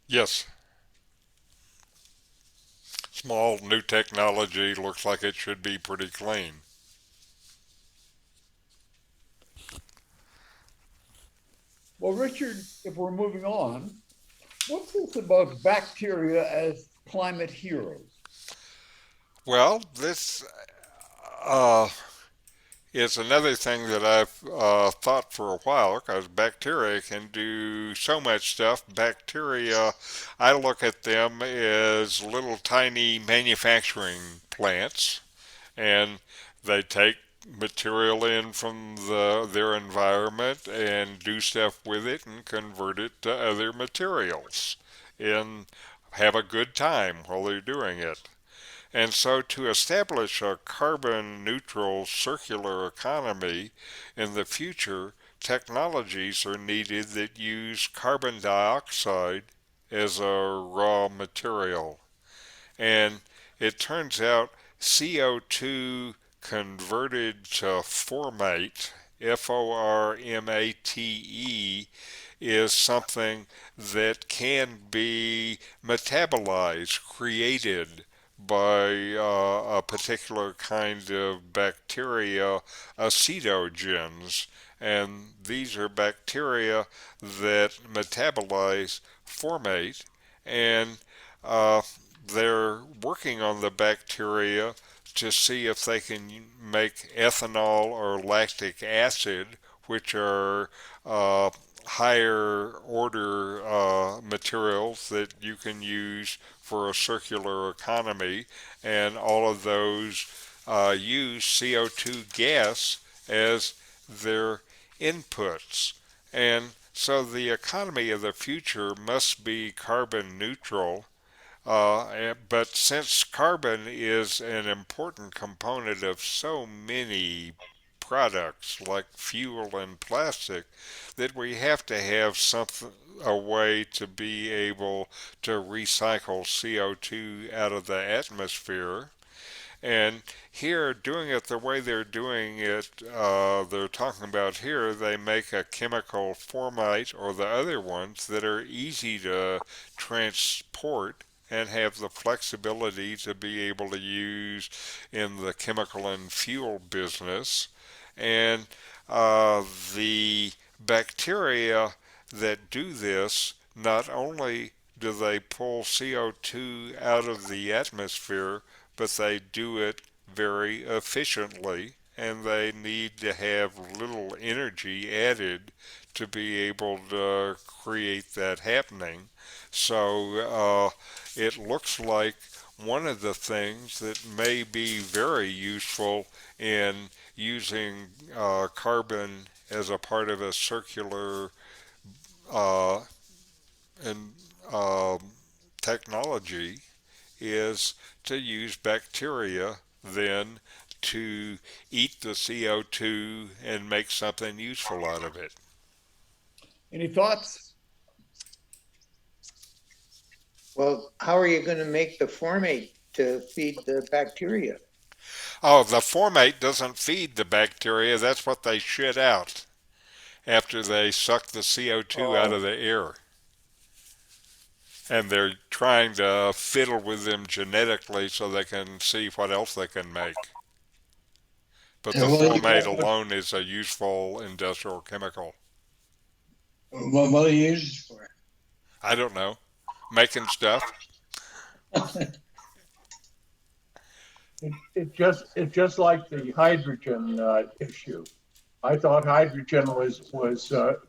Yes. Small new technology, looks like it should be pretty clean. Well, Richard, if we're moving on, what's this about bacteria as climate heroes? Well, this uh, is another thing that I've thought for a while, because bacteria can do so much stuff. Bacteria, I look at them as little tiny manufacturing plants, and they take material in from their environment and do stuff with it and convert it to other materials and have a good time while they're doing it. And so, to establish a carbon neutral circular economy in the future, technologies are needed that use carbon dioxide as a raw material. And it turns out CO2 converted to formate, formate, is something that can be metabolized, created by a particular kind of bacteria, acetogens. And these are bacteria that metabolize formate, and uh, they're working on the bacteria to see if they can make ethanol or lactic acid, which are higher order materials that you can use for a circular economy, and all of those use CO2 gas as their inputs. And so the economy of the future must be carbon neutral. But since carbon is an important component of so many products like fuel and plastic, that we have to have something, a way to be able to recycle CO2 out of the atmosphere. And here, doing it the way they're doing it, they're talking about here, they make a chemical formate or the other ones that are easy to transport and have the flexibility to be able to use in the chemical and fuel business. And the bacteria that do this, not only do they pull CO2 out of the atmosphere, but they do it very efficiently, and they need to have little energy added to be able to create that happening. So it looks like one of the things that may be very useful in using carbon as a part of a circular uh, and technology is to use bacteria then to eat the CO2 and make something useful out of it. Any thoughts? Well, how are you going to make the formate to feed the bacteria? Oh, the formate doesn't feed the bacteria. That's what they shit out after they suck the CO2 out of Oh, the air. And they're trying to fiddle with them genetically so they can see what else they can make. But the And formate alone is a useful industrial chemical. what do you use it for? I don't know. Making stuff. It just like the hydrogen issue. I thought hydrogen was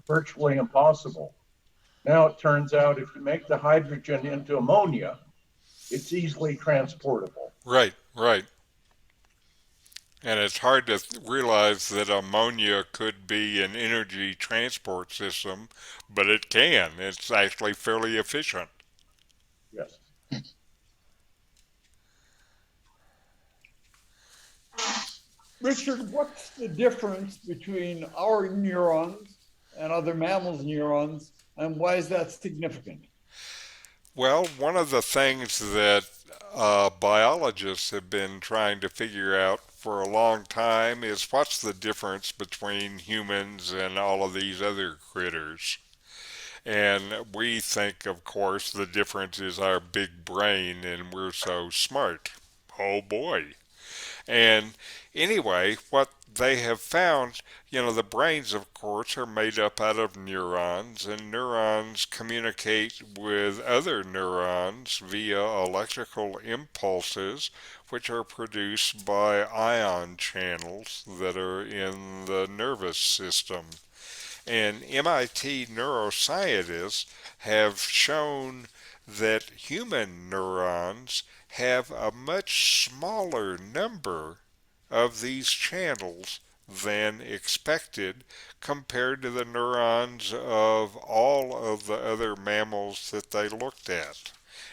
virtually impossible. Now it turns out if you make the hydrogen into ammonia, it's easily transportable. Right, right. And it's hard to realize that ammonia could be an energy transport system, but it can. It's actually fairly efficient. Yes. Richard, what's the difference between our neurons and other mammals' neurons, and why is that significant? Well, one of the things that biologists have been trying to figure out for a long time is what's the difference between humans and all of these other critters. And we think, of course, the difference is our big brain and we're so smart. Oh boy. And anyway, what they have found, the brains, of course, are made up out of neurons, and neurons communicate with other neurons via electrical impulses, which are produced by ion channels that are in the nervous system. And MIT neuroscientists have shown that human neurons have a much smaller number of these channels than expected compared to the neurons of all of the other mammals that they looked at.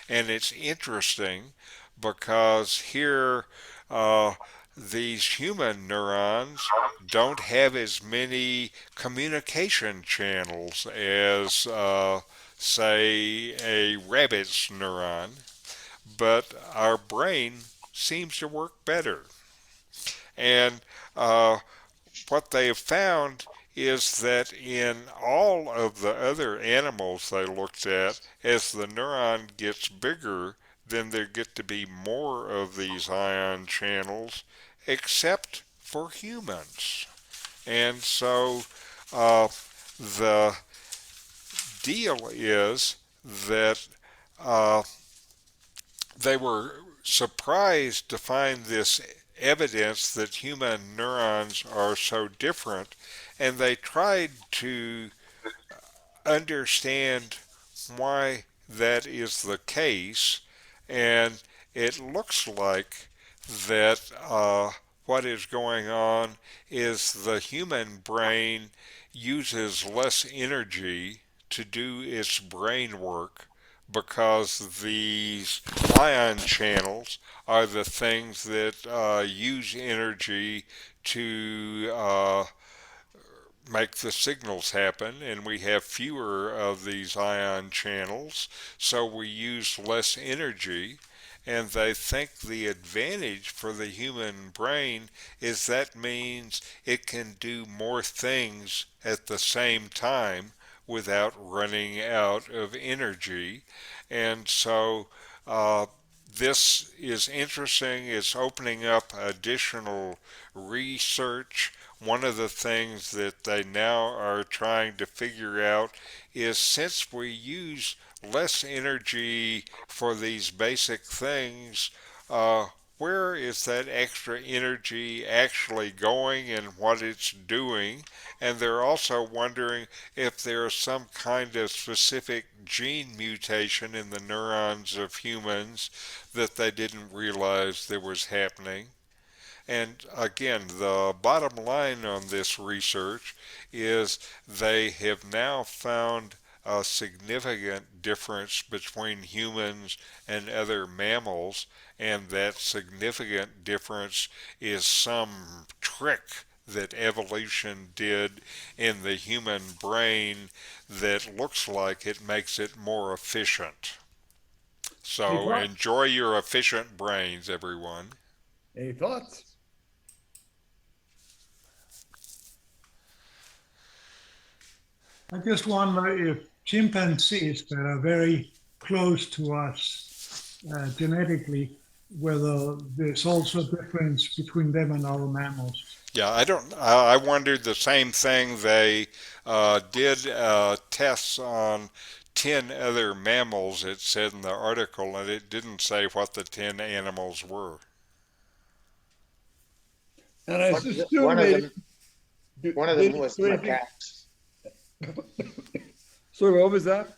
And it's interesting because here these human neurons don't have as many communication channels as, say, a rabbit's neuron, but our brain seems to work better. And what they have found is that in all of the other animals they looked at, as the neuron gets bigger, then there get to be more of these ion channels, except for humans. And so the deal is that uh, they were surprised to find this evidence that human neurons are so different, and they tried to understand why that is the case, and it looks like that what is going on is the human brain uses less energy to do its brain work because these ion channels are the things that use energy to make the signals happen, and we have fewer of these ion channels, so we use less energy. And they think the advantage for the human brain is that means it can do more things at the same time without running out of energy. And so this is interesting. It's opening up additional research. One of the things that they now are trying to figure out is, since we use less energy for these basic things, where is that extra energy actually going and what it's doing? And they're also wondering if there's some kind of specific gene mutation in the neurons of humans that they didn't realize there was happening. And again, the bottom line on this research is they have now found a significant difference between humans and other mammals, and that significant difference is some trick that evolution did in the human brain that looks like it makes it more efficient. So enjoy your efficient brains, everyone. Any thoughts? I just wonder if chimpanzees that are very close to us genetically, whether there's also a difference between them and other mammals. Yeah, I don't. I wondered the same thing. They did tests on 10 other mammals, it said in the article, and it didn't say what the 10 animals were. And I One assume of they them, one of them was do anything. macaques. Sorry, what was that?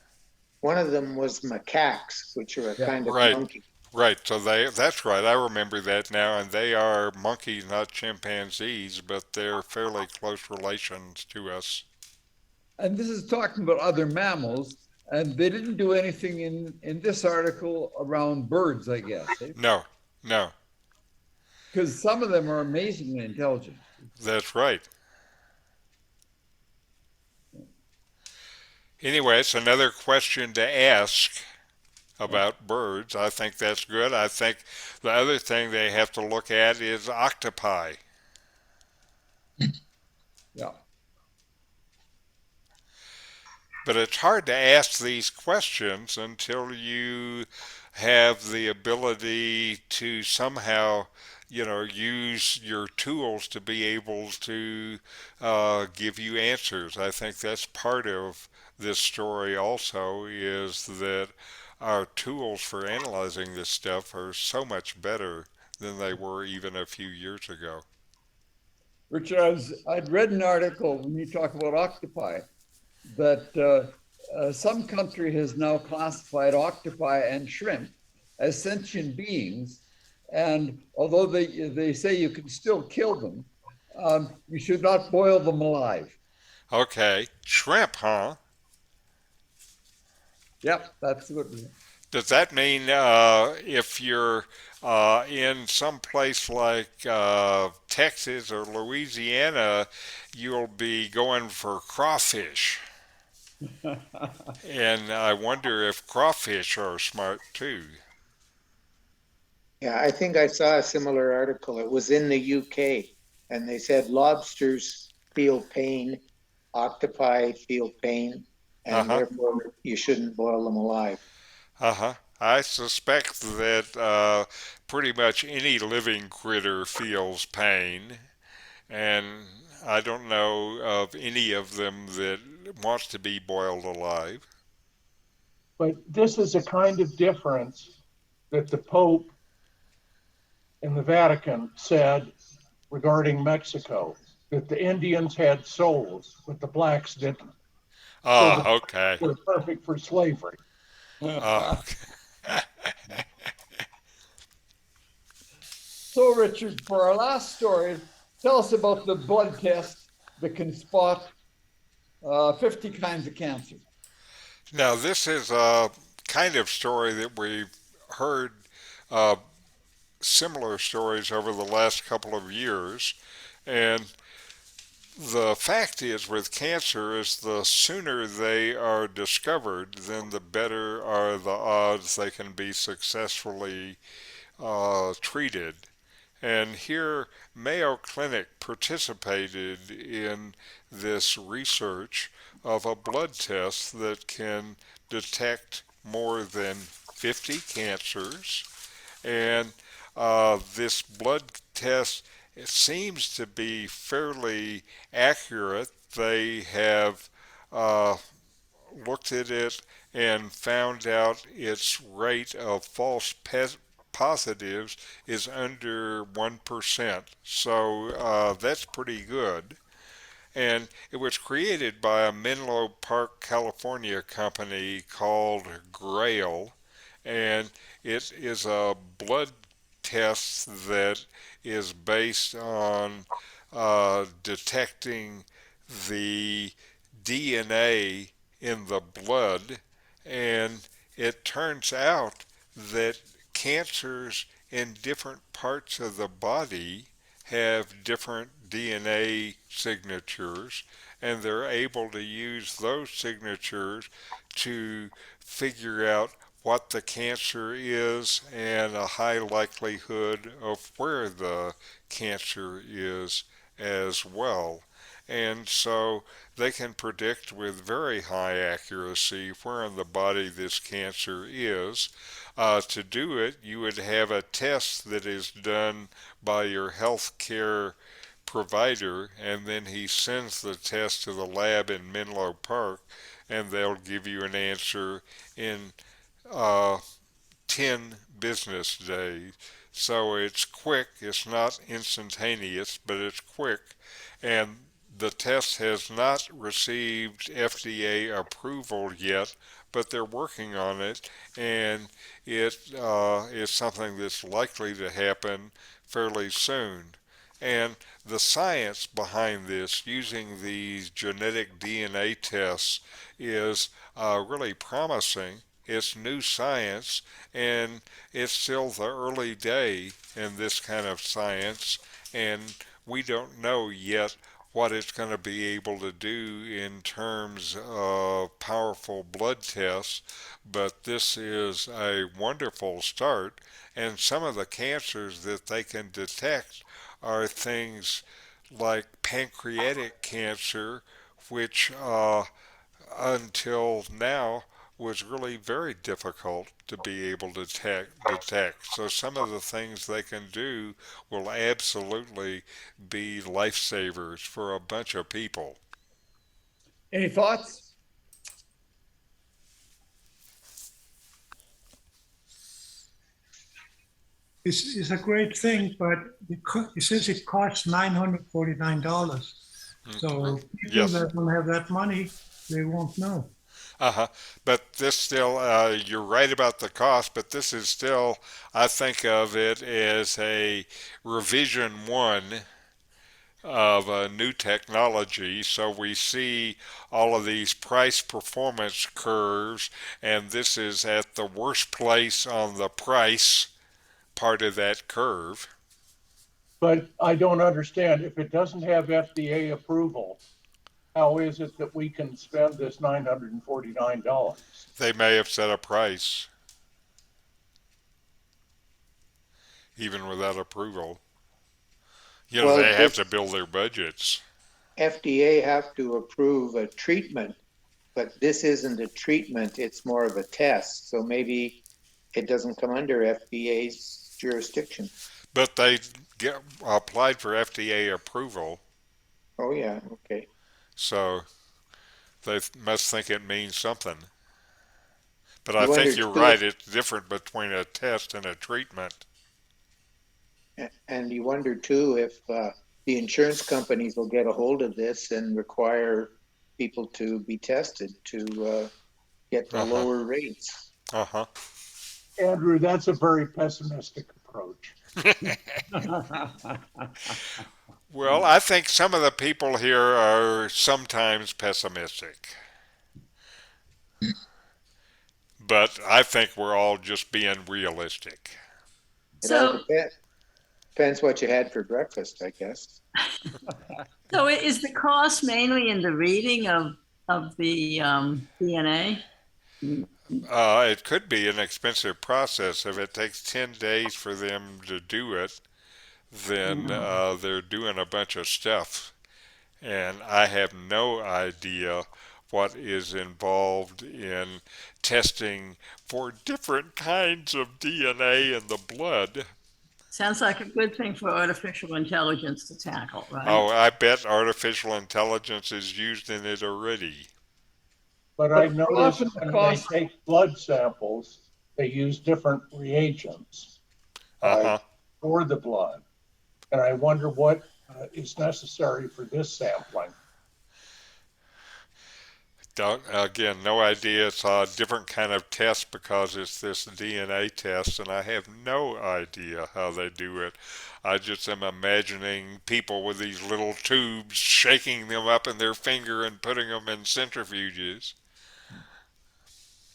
One of them was macaques, which are a Yeah. kind of Right. monkey. Right, so that's right. I remember that now, and they are monkeys, not chimpanzees, but they're fairly close relations to us. And this is talking about other mammals, and they didn't do anything in this article around birds, I guess, No, no, because some of them are amazingly intelligent. that's right. Anyway, it's another question to ask about birds. I think that's good. I think the other thing they have to look at is octopi. Yeah. But it's hard to ask these questions until you have the ability to somehow, use your tools to be able to give you answers. I think that's part of this story also, is that our tools for analyzing this stuff are so much better than they were even a few years ago. Richard, I'd read an article when you talk about octopi that some country has now classified octopi and shrimp as sentient beings. And although they say you can still kill them, you should not boil them alive. Okay, shrimp, huh? Yep, that's what. Does that mean if you're in some place like Texas or Louisiana, you'll be going for crawfish? And I wonder if crawfish are smart too. Yeah, I think I saw a similar article. It was in the UK, and they said lobsters feel pain, octopi feel pain, Uh and huh. therefore you shouldn't boil them alive. Uh huh. I suspect that pretty much any living critter feels pain, and I don't know of any of them that wants to be boiled alive. But this is a kind of difference that the Pope and the Vatican said regarding Mexico, that the Indians had souls, but the blacks didn't. So the Ah, okay. were perfect for slavery. Ah, So, Richard, for our last story, tell us about the blood test that can spot 50 kinds of cancer. now, this is a kind of story that we've heard uh, similar stories over the last couple of years. And the fact is, with cancer, is the sooner they are discovered, then the better are the odds they can be successfully treated. And here, Mayo Clinic participated in this research of a blood test that can detect more than 50 cancers. And this blood test, it seems to be fairly accurate. They have uh, looked at it and found out its rate of false positives is under 1%. So that's pretty good. And it was created by a Menlo Park, California company called Grail. And it is a blood test that is based on detecting the DNA in the blood, and it turns out that cancers in different parts of the body have different DNA signatures, and they're able to use those signatures to figure out what the cancer is and a high likelihood of where the cancer is as well. And so they can predict with very high accuracy where in the body this cancer is. To do it, you would have a test that is done by your health care provider, and then he sends the test to the lab in Menlo Park, and they'll give you an answer in uh, 10 business days. So it's quick, it's not instantaneous, but it's quick. And the test has not received FDA approval yet, but they're working on it, and it is something that's likely to happen fairly soon. And the science behind this, using these genetic DNA tests, is really promising. It's new science, and it's still the early day in this kind of science, and we don't know yet what it's going to be able to do in terms of powerful blood tests, but this is a wonderful start, and some of the cancers that they can detect are things like pancreatic cancer, which until now was really very difficult to be able to detect. So some of the things they can do will absolutely be lifesavers for a bunch of people. Any thoughts? It's a great thing, but it says it costs $949. So people Yes. that don't have that money, they won't know. Uh-huh. But this still, you're right about the cost, but this is still, I think of it as a revision one of a new technology. So we see all of these price performance curves, and this is at the worst place on the price part of that curve. But I don't understand, if it doesn't have FDA approval, how is it that we can spend this $949? They may have set a price even without approval. You know, Well, they have to does build their budgets. FDA have to approve a treatment? But this isn't a treatment, it's more of a test. So maybe it doesn't come under FDA's jurisdiction. But they applied for FDA approval, Oh, yeah, okay. so they must think it means something. But I You wonder think you're too, right. It's different between a test and a treatment. and you wonder too if the insurance companies will get a hold of this and require people to be tested to get the Uh-huh. lower rates. Uh-huh. Andrew, that's a very pessimistic approach. Well, I think some of the people here are sometimes pessimistic. But I think we're all just being realistic. It all So, depends what you had for breakfast, I guess. so is the cost mainly in the reading of the DNA? It could be an expensive process. If it takes 10 days for them to do it, then they're doing a bunch of stuff. And I have no idea what is involved in testing for different kinds of DNA in the blood. Sounds like a good thing for artificial intelligence to tackle, right? Oh, I bet artificial intelligence is used in it already. But I But noticed often the when cost- they take blood samples, they use different reagents Uh-huh. for the blood. And I wonder what is necessary for this sampling. Again, no idea. It's a different kind of test because it's this DNA test, and I have no idea how they do it. I just am imagining people with these little tubes, shaking them up in their finger and putting them in centrifuges.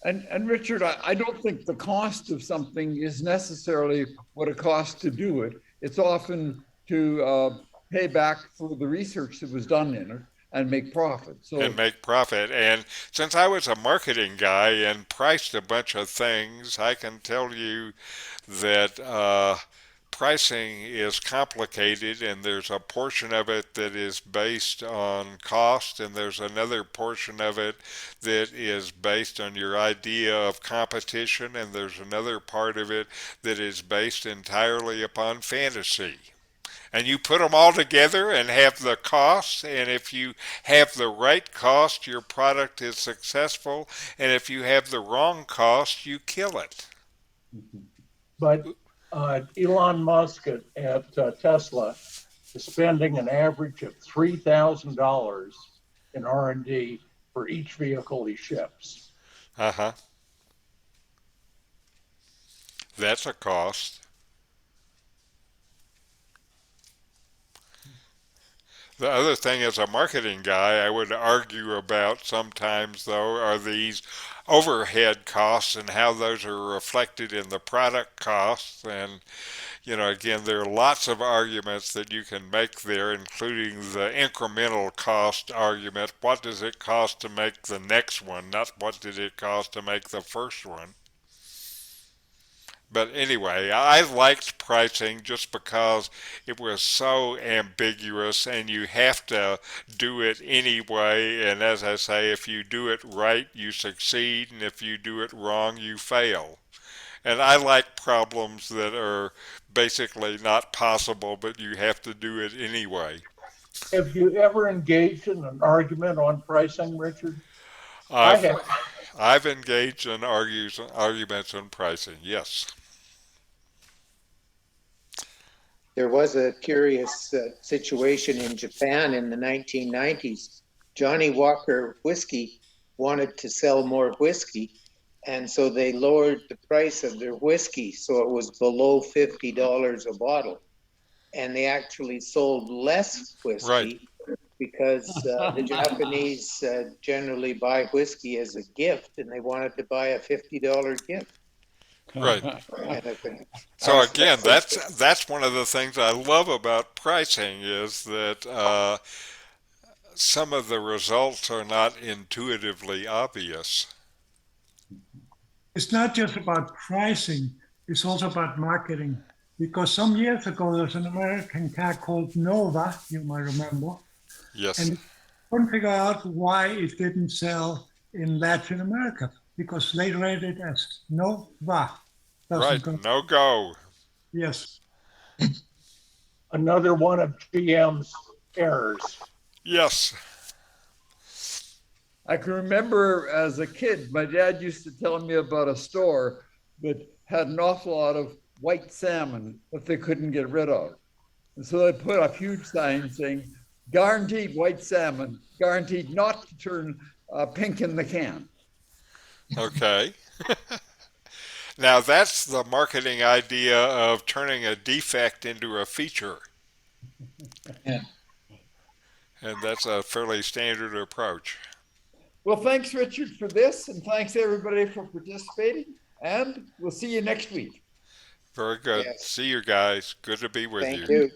And Richard, I don't think the cost of something is necessarily what it costs to do it. It's often to pay back for the research that was done in it and make profit. So And make profit. And since I was a marketing guy and priced a bunch of things, I can tell you that pricing is complicated, and there's a portion of it that is based on cost, and there's another portion of it that is based on your idea of competition, and there's another part of it that is based entirely upon fantasy. And you put them all together and have the costs, and if you have the right cost, your product is successful, and if you have the wrong cost, you kill it. But Elon Musk at Tesla is spending an average of $3,000 in R&D for each vehicle he ships. Uh-huh. That's a cost. The other thing, as a marketing guy, I would argue about sometimes, though, are these overhead costs and how those are reflected in the product costs. And, again, there are lots of arguments that you can make there, including the incremental cost argument. What does it cost to make the next one, not what did it cost to make the first one? But anyway, I liked pricing just because it was so ambiguous and you have to do it anyway. And as I say, if you do it right, you succeed. And if you do it wrong, you fail. And I like problems that are basically not possible, but you have to do it anyway. Have you ever engaged in an argument on pricing, Richard? I have. I've engaged in arguments on pricing, yes. There was a curious situation in Japan in the 1990s. Johnny Walker Whiskey wanted to sell more whiskey, and so they lowered the price of their whiskey so it was below $50 a bottle. And they actually sold less whiskey. Right. Because the Japanese generally buy whiskey as a gift, and they wanted to buy a $50 gift. Right. And So again, that's one of the things I love about pricing is that some of the results are not intuitively obvious. It's not just about pricing, it's also about marketing. Because some years ago, there was an American car called Nova, you might remember. Yes. And couldn't figure out why it didn't sell in Latin America, because they rated it as Nova. Right, doesn't go. no go. Yes. Another one of GM's errors. Yes. I can remember as a kid, my dad used to tell me about a store that had an awful lot of white salmon that they couldn't get rid of. And so they put a huge sign saying, guaranteed white salmon, guaranteed not to turn pink in the can. Okay. Now that's the marketing idea of turning a defect into a feature. Yeah. And that's a fairly standard approach. Well, thanks, Richard, for this, and thanks everybody for participating. And we'll see you next week. Very good. Yes. See you guys. Good to be with Thank you. you.